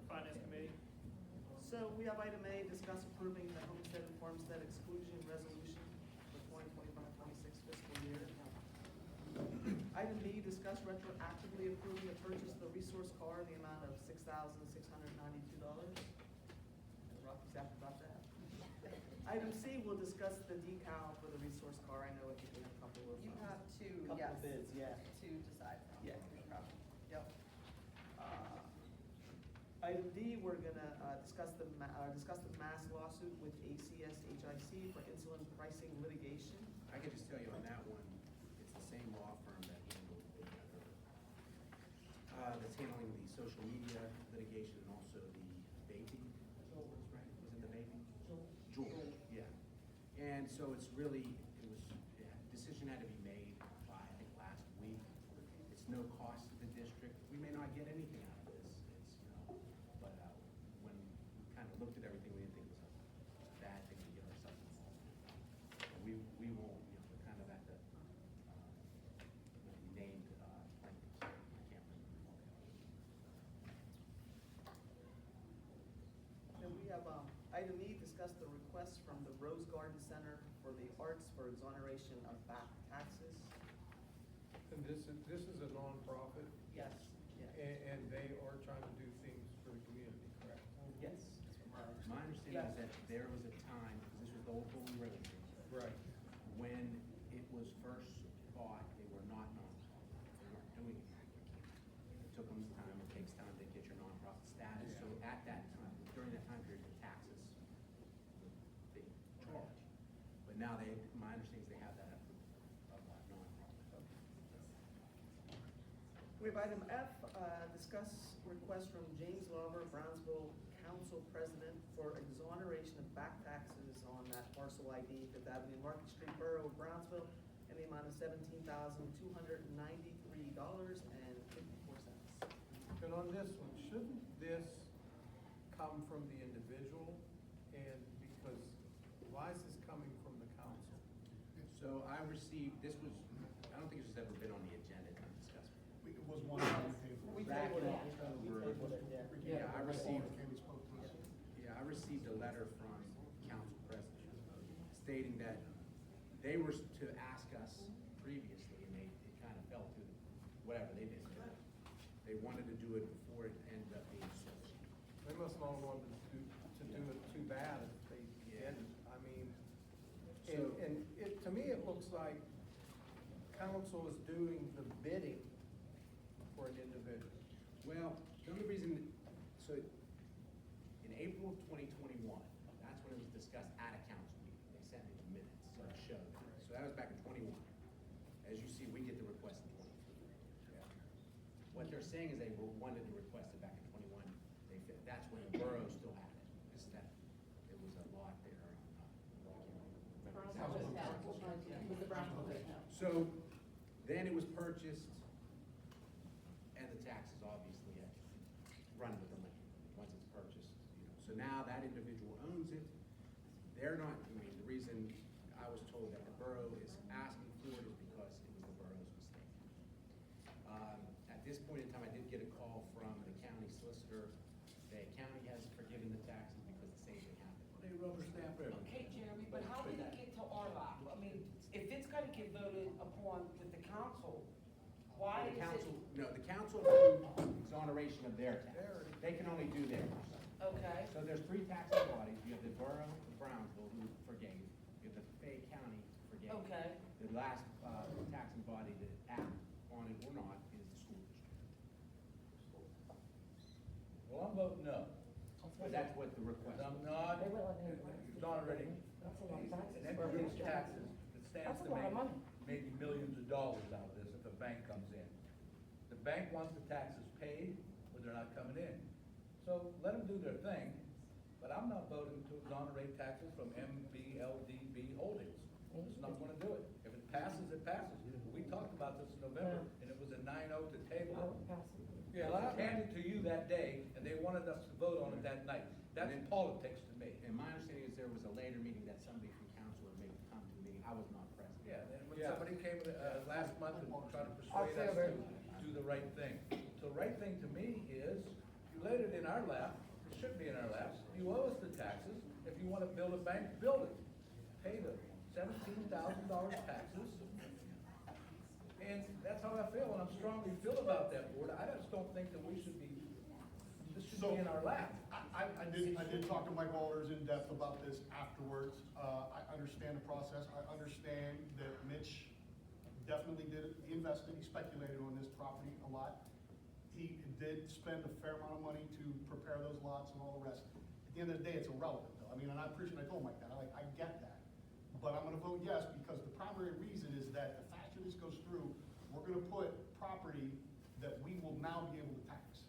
Finance committee? So we have item A, discuss approving the homestead and farmstead exclusion resolution for 2025-26 fiscal year. Item B, discuss retroactively approving the purchase of the resource car in the amount of $6,692. Rocky's happy about that. Item C, we'll discuss the decal for the resource car. I know I think we have a couple of. You have two, Couple yes. of bids, yeah. To decide from. Yeah. Yep. Item D, we're gonna discuss the mass lawsuit with ACS HIC for insulin pricing litigation. I can just tell you on that one, it's the same law firm that handled that's handling the social media litigation and also the vaping, right? Was it the vaping? Juul, yeah. And so it's really, decision had to be made by, I think, last week. It's no cost to the district. We may not get anything out of this, but when we kind of looked at everything, we didn't think it was a bad thing to get ourselves involved in. And we won't, we're kind of at the, named plaintiffs. I can't remember all the others. Then we have, item E, discuss the request from the Rose Garden Center for the Arts for exoneration of back taxes. And this is a nonprofit, Yes. and they are trying to do things for the community, correct? Yes. My understanding is that there was a time, because this was the old Holy Road, Right. when it was first bought, they were not nonprofit. They weren't doing anything. It took them time, it takes time to get your nonprofit status. So at that time, during that time period, the taxes, they charge. But now my understanding is they have that of nonprofit. We have item F, discuss request from James Lauber, Brownsville Council President, for exoneration of back taxes on that parcel ID, Fifth Avenue, Market Street, Borough of Brownsville, in the amount of $17,293.54. And on this one, shouldn't this come from the individual? And because, why is this coming from the council? So I received, I don't think this has ever been on the agenda to discuss. It was one on the table. We Back tabled in it. October. We tabled it, yeah. Yeah, I received, Candy spoke to us. I received a letter from council president stating that they were to ask us previously, and it kind of fell through, whatever, they didn't do it. They wanted to do it before it ended up being sold. They must not want to do it too bad if they didn't. I mean, and to me, it looks like council is doing the bidding for an individual. Well, the only reason, so in April of 2021, that's when it was discussed at a council meeting. They sent me the minutes, so it showed. So that was back in 21. As you see, we get the request in 23. What they're saying is they wanted to request it back in 21. That's when the borough still had it. Because that, it was a lot there. I can't remember exactly. It was the Brownfield Hotel. So then it was purchased, and the taxes obviously had run with the land once it's purchased. So now that individual owns it. They're not, I mean, the reason I was told that the borough is asking for it is because it was the borough's mistake. At this point in time, I did get a call from the county solicitor. The county has forgiven the taxes because the same thing happened. They rubber stamp everything. Okay, Jeremy, but how did it get to our lap? I mean, if it's gonna get voted upon with the council, why The is council, it? no, the council approved exoneration of their tax. They can only do theirs. Okay, So there's three taxing bodies. You have the borough of Brownsville who forgave. You have the Fayette County forgave. okay. The last taxing body to act on it or not is the school district. Well, I'm voting no. But that's what the request I'm was. not They will let me- exonerating That's a lot of taxes. an increase in taxes that stands That's a to lot of make money. maybe millions of dollars out of this if a bank comes in. The bank wants the taxes paid, or they're not coming in. So let them do their thing, but I'm not voting to exonerate taxes from MBLDB Holdings. Just not gonna do it. If it passes, it passes. We talked about this in November, and it was a 9-0 to table I it. would pass it. Yeah, it was handed to you that day, and they wanted us to vote on it that night. That's politics to me. And my understanding is there was a later meeting that somebody from council would make come to me. I was not present. Yeah, and when Yeah. somebody came last month and tried to persuade us October. to do the right thing. So the right thing to me is, you laid it in our lap, it should be in our laps, you owe us the taxes, if you wanna build a bank, build it. Pay the $17,000 taxes. And that's how I feel, and I'm strongly feel about that board. I just don't think that we should be, this should be in our lap. I did talk to Mike Walters in depth about this afterwards. I understand the process. I understand that Mitch definitely he invested, he speculated on this property a lot. He did spend a fair amount of money to prepare those lots and all the rest. At the end of the day, it's irrelevant though. I mean, and I appreciate, I told Mike that, I get that. But I'm gonna vote yes because the primary reason is that the faster this goes through, we're gonna put property that we will now be able to tax,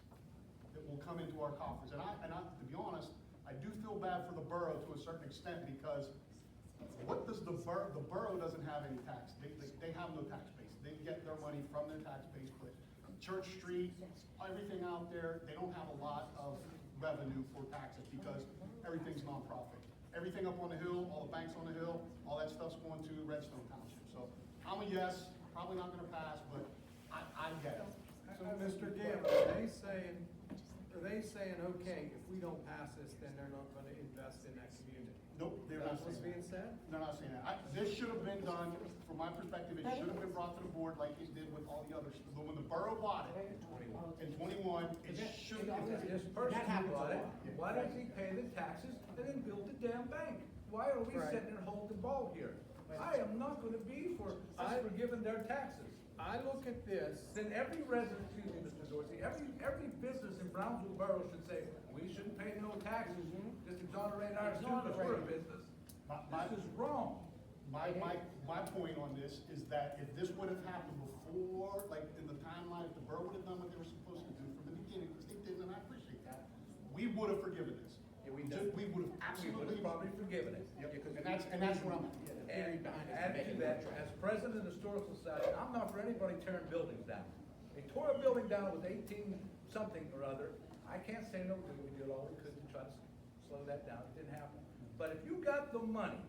that will come into our coffers. And to be honest, I do feel bad for the borough to a certain extent because what does the borough doesn't have any tax. They have no tax base. They get their money from their tax base, but Church Street, everything out there, they don't have a lot of revenue for taxes because everything's nonprofit. Everything up on the hill, all the banks on the hill, all that stuff's going to Redstone Township. So I'm a yes, probably not gonna pass, but I get it. So, Mr. Gamble, are they saying, okay, if we don't pass this, then they're not gonna invest in that community? Nope, they're not That's what's saying being that. said? They're not saying that. This should have been done, from my perspective, it should have been brought to the board like it did with all the others. But when the borough bought it in 21, it should have. This person who bought it, why doesn't he pay the taxes and then build the damn bank? Why are we Right. sitting there holding the ball here? I am not gonna be for us forgiving their taxes. I look at this, Then every resident, excuse me, Mr. Dorsey, every business in Brownsville Borough should say, we shouldn't pay no taxes, just exonerate ours too, because we're a business. This is wrong. My point on this is that if this would have happened before, like in the timeline, if the borough would have done what they were supposed to do from the beginning, which they did, and I appreciate that, we would have forgiven this. Yeah, we We would have We would absolutely. have probably forgiven it. And that's what I'm. And add to that, as president of the Historical Society, I'm not for anybody tearing buildings down. They tore a building down with 18-something or other. I can't say no, we did all we could to try to slow that down. It didn't happen. But if you got the money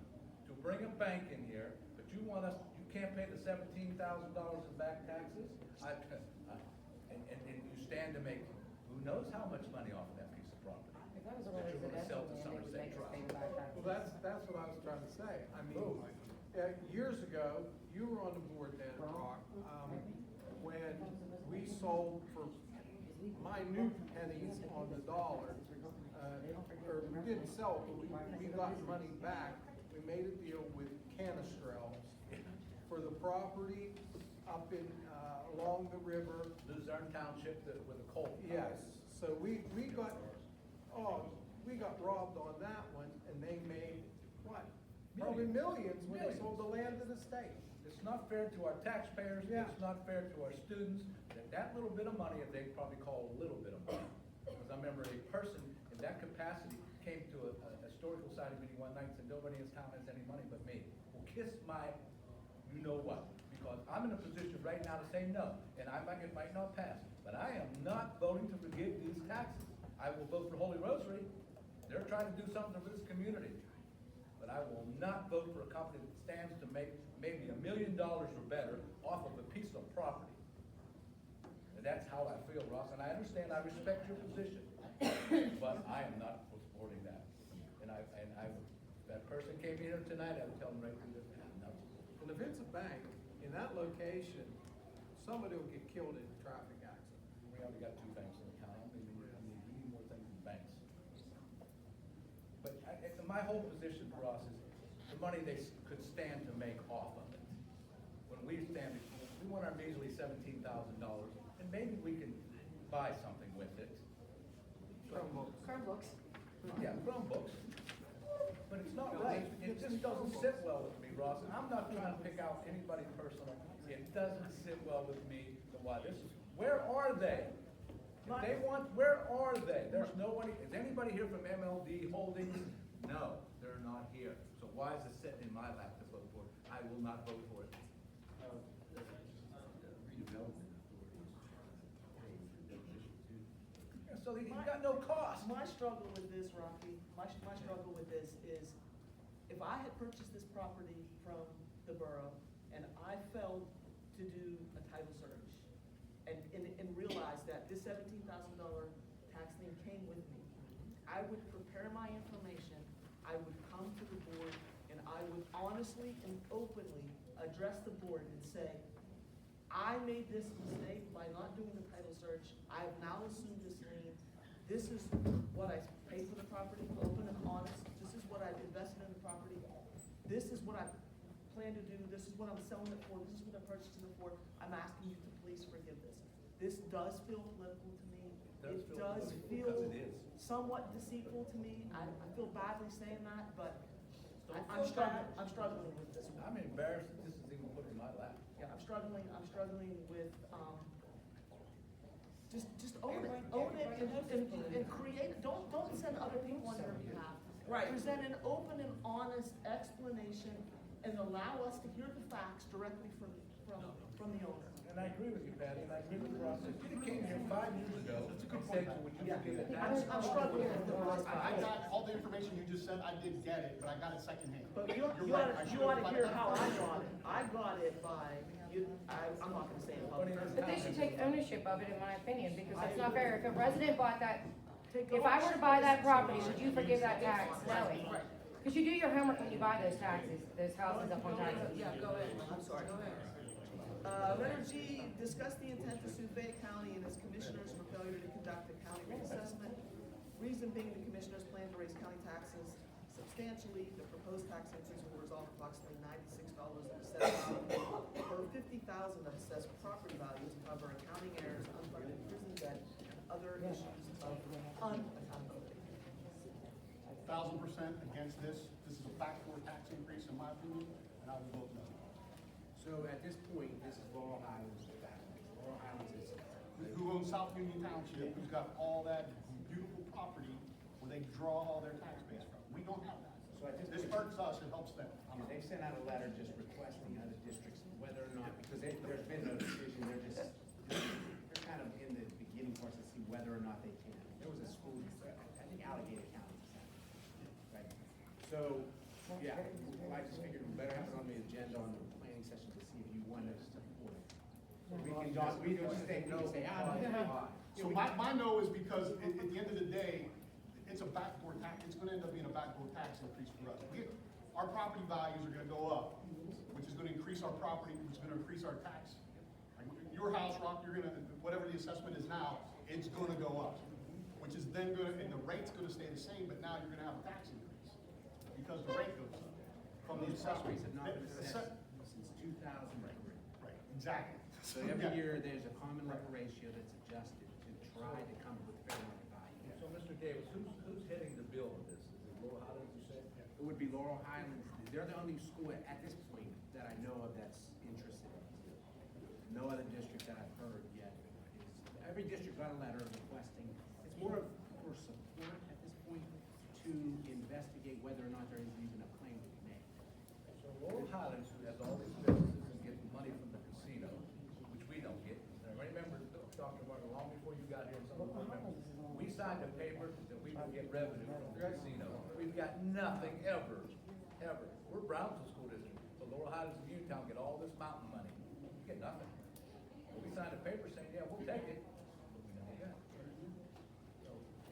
to bring a bank in here, but you want us, you can't pay the $17,000 in back taxes, and you stand to make, who knows how much money off of that piece of property? If that was a that you're gonna sell residential to land, they would make Somerset us Trust. pay the back taxes. well, that's what I was trying to say. I mean, years ago, you were on the board then, Rock, when we sold for minute pennies on the dollar, or we didn't sell it, but we got money back. We made a deal with Canistrell for the property up in, along the river. Luzerne Township, with the coal. Yes, so we got robbed on that one, and they made, what? Probably millions when they sold the land to the state. It's not fair to our taxpayers, Yeah. it's not fair to our students, that little bit of money, they probably call a little bit of money. Because I remember a person in that capacity came to a historical society meeting one night and said, nobody in this town has any money but me. Well, kiss my, you know what, because I'm in a position right now to say no, and it might not pass, but I am not voting to forgive these taxes. I will vote for Holy Rosary, they're trying to do something for this community. But I will not vote for a company that stands to make maybe $1 million or better off of a piece of property. And that's how I feel, Ross, and I understand, I respect your position, but I am not supporting that. And that person came here tonight, I would tell them right through this, no. And if it's a bank, in that location, somebody will get killed in a traffic accident. We only got 2 banks in the county, we need more things than banks. But my whole position, Ross, is the money they could stand to make off of it. When we want our measly $17,000, and maybe we can buy something with it. Chromebooks. Yeah, Chromebooks. But it's not right. It just doesn't sit well with me, Ross. And I'm not trying to pick out anybody personal. It doesn't sit well with me. So why this is, where are they? If they want, where are they? There's nobody, is anybody here from MLD Holdings? No, they're not here. So why is it sitting in my lap to vote for it? I will not vote for it. Yeah, so you've got no cost. My struggle with this, Rocky, my struggle with this is, if I had purchased this property from the borough and I failed to do a title search and realized that this $17,000 tax lien came with me, I would prepare my information, I would come to the board, and I would honestly and openly address the board and say, I made this mistake by not doing the title search. I have now assumed this lien. This is what I paid for the property, open and honest. This is what I've invested in the property. This is what I plan to do. This is what I'm selling it for. This is what I'm purchasing it for. I'm asking you to please forgive this. This does feel political to me. It does feel somewhat deceitful to me. I feel badly saying that, but I'm struggling with this one. I'm embarrassed that this is even put in my lap. Yeah, I'm struggling with, just own it and create it. Don't send other people on your behalf. Right. Present an open and honest explanation and allow us to hear the facts directly from the owner. And I agree with you, Patty, and I agree with Ross. If you came here 5 years ago and said, would you forgive the tax? I'm struggling with the last I got all the information you just said, I did get it, but I got it secondhand. But you You're right. I ought should've to hear let how that- I got it. I got it by, I'm not gonna say it publicly. But they should take ownership of it, in my opinion, because that's not fair. If a resident bought that, Take if I were to buy that ownership. property, should you forgive that tax? No. Because you do your homework when you buy those taxes, those houses up on taxes. Yeah, go ahead. I'm sorry. Go ahead. Letter G, discuss the intent to sue Fayette County and its commissioners for failure to conduct a county reassessment. Reason being, the commissioners plan to raise county taxes substantially. The proposed tax increase will result in approximately $96 of assessed value per $50,000 of assessed property value to cover accounting errors, unfunded prison debt, and other issues of unaccountability. 1,000% against this. This is a backdoor tax increase in my opinion, and I will vote no. So at this point, this is Laurel Highlands back. Laurel Highlands is. Who owns South Union Township, who's got all that beautiful property where they draw all their tax base from. We don't have that. So at This hurts us, it helps them. They've sent out a letter just requesting other districts, whether or not, because there's been no decision, they're kind of in the beginning parts to see whether or not they can. There was a school, I think Allegheny County decided, right? So, yeah, I just figured we better have it on the agenda on the planning session to see if you want us to support it. We can just say no, say, So my no is because at the end of the day, it's a backdoor tax, it's gonna end up being a backdoor tax increase for us. Our property values are gonna go up, which is gonna increase our property, which is gonna increase our tax. Like, your house, Rock, you're gonna, whatever the assessment is now, it's gonna go up, which is then gonna, and the rate's gonna stay the same, but now you're gonna have a tax increase because the rate goes up from the Those properties assessment. have not been assessed since 2003. Right, exactly. So every year, there's a common level ratio that's adjusted to try to come up with fair market value. So, Mr. Davis, who's hitting the bill on this? Is it Laurel Highlands, you said? It would be Laurel Highlands. They're the only school at this point that I know of that's interested in it. No other district that I've heard yet is, every district got a letter requesting, it's more of for support at this point to investigate whether or not there is even a claim to be made. So Laurel Highlands, who has all these businesses and gets money from the casino, which we don't get. And I remember talking about it long before you got here, some of the members. We signed a paper that we would get revenue from the casino. We've got nothing ever. We're Brownsville School District, but Laurel Highlands and Uniontown get all this mountain money. We get nothing. But we signed a paper saying, yeah, we'll take it, but we never got it.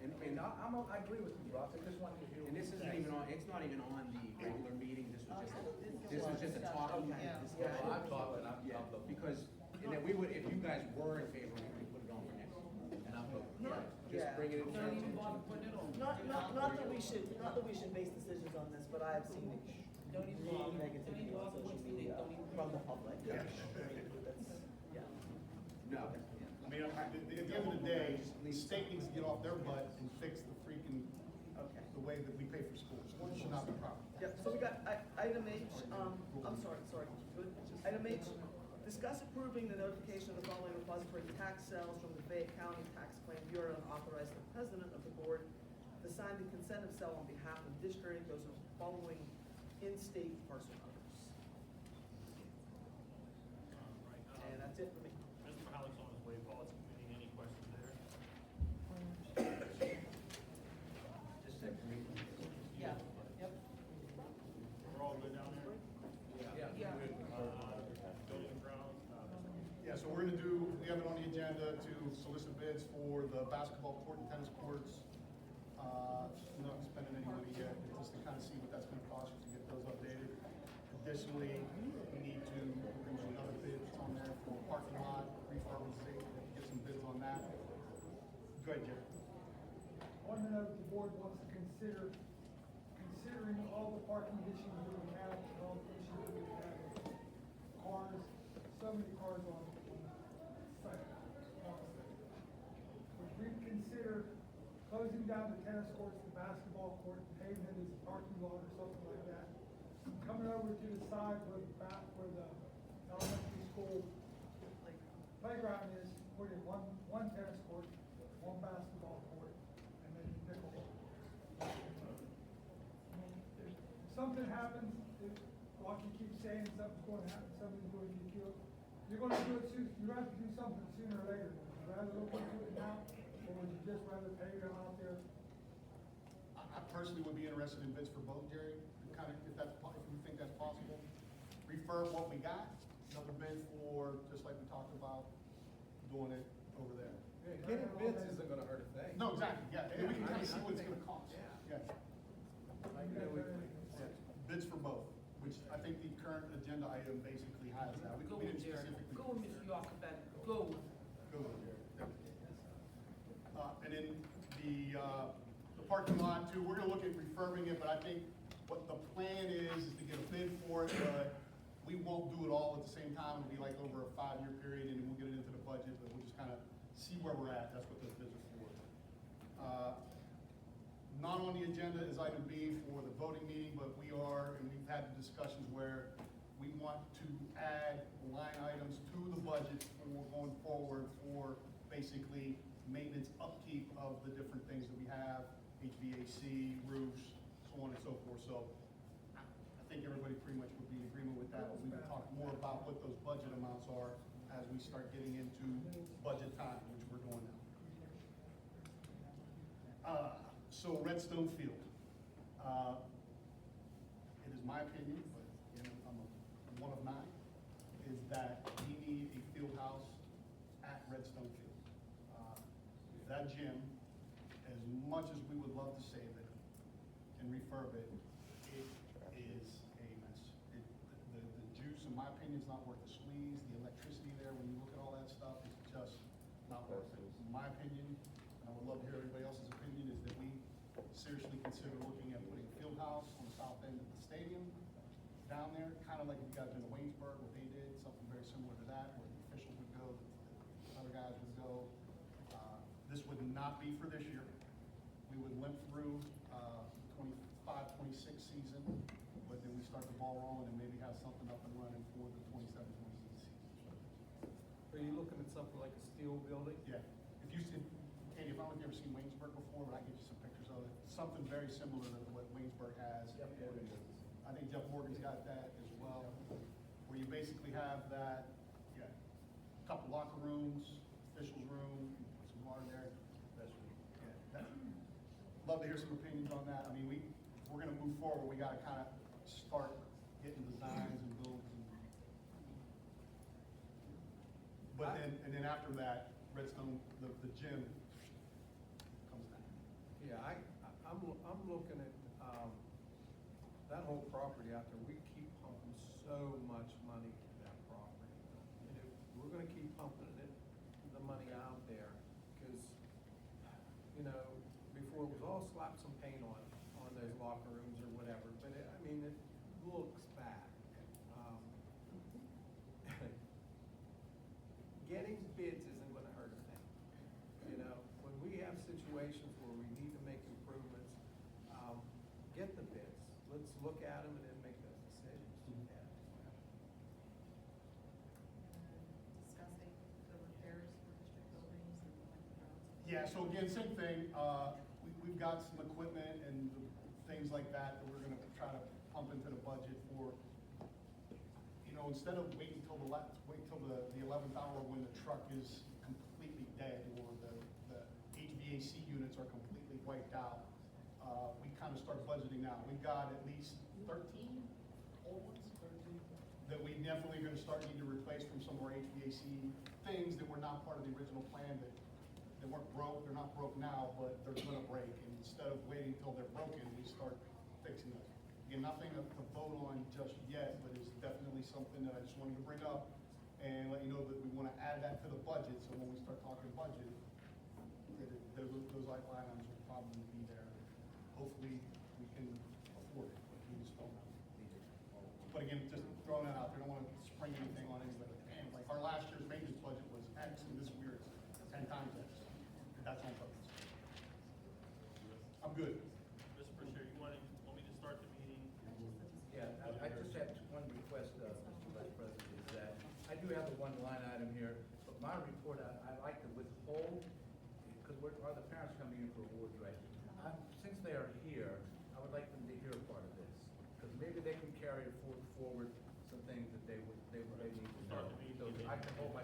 And I agree with you, Ross. I just wanted to hear. And this isn't even on, it's not even on the regular meeting, this was just a talking discussion. Well, I'm talking, Yeah, because, and then we would, if you guys were in favor, we would put it on for next. And I'm voting. Just bring it in. Don't even bother putting it on. Not that we should base decisions on this, but I have seen Don't even extreme bother. negativity on social media from the public. That's, yeah. No. I mean, at the end of the day, the state needs to get off their butt and fix the freaking, Okay. the way that we pay for schools. It should not be proper. Yep, so we got item H, I'm sorry, good. Item H, discuss approving the notification of the following repository tax sales from the Fayette County Tax Claim Bureau and authorize the president of the board to sign the consent of sale on behalf of district, those are following in-state parcel numbers. And that's it for me. Mr. Halleck's on his way, policy committee, any questions there? Just say for me. Yeah, yep. We're all good down there? Yeah. Building and grounds, Yeah, so we're gonna do, we have it on the agenda to solicit bids for the basketball court and tennis courts. Not spending any money yet, just to kind of see what that's gonna cost us to get those updated. Additionally, we need to do another bid on there for parking lot refurbishing, get some bids on that. Go ahead, Jerry. I want to know if the board wants to considering all the parking issues that we have, and all the issues that we have with cars, so many cars on site. Would we consider closing down the tennis courts, the basketball court, paving it as a parking lot or something like that? Coming over to the side where the elementary school playground is, put in one tennis court, one basketball court, and then pickleball. I mean, if something happens, if Rocky keeps saying something's going to happen, somebody's going to get killed, you're going to do it soon, you have to do something sooner or later. Would you rather look into it now, or would you just rather pay them out there? I personally would be interested in bids for both, Jerry, kind of, if you think that's possible. Refurb what we got, another bid for, just like we talked about, doing it over there. Yeah, getting bids isn't gonna hurt a thing. No, exactly, yeah, and we can kind of see what it's gonna cost. Yeah. Bids for both, which I think the current agenda item basically has that. We Go didn't with Jerry. specifically. Go with Mr. York, go with. Go with Jerry. And then the parking lot too, we're gonna look at refurbing it, but I think what the plan is to get a bid for it, but we won't do it all at the same time. It'll be like over a 5-year period, and then we'll get it into the budget, but we'll just kind of see where we're at. That's what those bids are for. Not on the agenda is item B for the voting meeting, but we are, and we've had discussions where we want to add line items to the budget for going forward for basically maintenance upkeep of the different things that we have, HVAC, roofs, so on and so forth. So I think everybody pretty much would be in agreement with that. We will talk more about what those budget amounts are as we start getting into budget time, which we're doing now. So Redstone Field. It is my opinion, but I'm one of 9, is that we need a field house at Redstone Field. That gym, as much as we would love to save it and refurb it, it is a mess. The juice, in my opinion, is not worth the squeeze. The electricity there, when you look at all that stuff, it's just not worth it. In my opinion, and I would love to hear everybody else's opinion, is that we seriously consider looking at putting a field house on the south end of the stadium down there, kind of like if you guys been to Waynesburg, what they did, something very similar to that, where the officials would guys would go. This would not be for this year. We would limp through, 25-26 season, but then we start the ball rolling and maybe have something up and running for the 27-28 season. Are you looking at something like a steel building? Yeah, if you see, Katie, if I don't know if you've ever seen Waynesburg before, but I can get you some pictures of it. Something very similar to what Waynesburg has. I think Jeff Morgan's got that as well, where you basically have that, yeah, couple locker rooms, officials room, some water there. Yeah, love to hear some opinions on that. I mean, if we're gonna move forward, we gotta kind of start getting designs and builds and. But then after that, Redstone, the gym comes down. Yeah, I'm looking at, that whole property out there, we keep pumping so much money into that property. And if we're gonna keep pumping the money out there, because, you know, before it was all slap some paint on those locker rooms or whatever, but I mean, it looks bad. Getting bids isn't gonna hurt a thing. You know, when we have situations where we need to make improvements, get the bids. Let's look at them and then make those decisions. Discussing the repairs for district buildings and like the grounds. Yeah, so again, same thing, we've got some equipment and things like that we're gonna try to pump into the budget for. You know, instead of waiting till the 11th hour when the truck is completely dead or the HVAC units are completely wiped out, we kind of start budgeting now. We've got at least 13 old ones, that we definitely are gonna start needing to replace from some of our HVAC things that were not part of the original plan, that they weren't broke, they're not broke now, but they're gonna break. And instead of waiting till they're broken, we start fixing them. Again, nothing to vote on just yet, but it's definitely something that I just wanted to bring up and let you know that we wanna add that to the budget, so when we start talking budget, those line items will probably be there. Hopefully, we can afford it, but we just don't know. But again, just throwing that out there, don't wanna spring anything on anybody. And like our last year's maintenance budget was X, and this year it's 10 times X. That's on purpose. I'm good. Mr. Bashir, you want me to start the meeting? Yeah, I just have one request, Mr. Vice President, is that I do have the one line item here, but my report, I like to withhold, because are the parents coming in for awards, right? Since they are here, I would like them to hear a part of this, because maybe they can carry forward some things that they need to know. Start the meeting. So I can hold my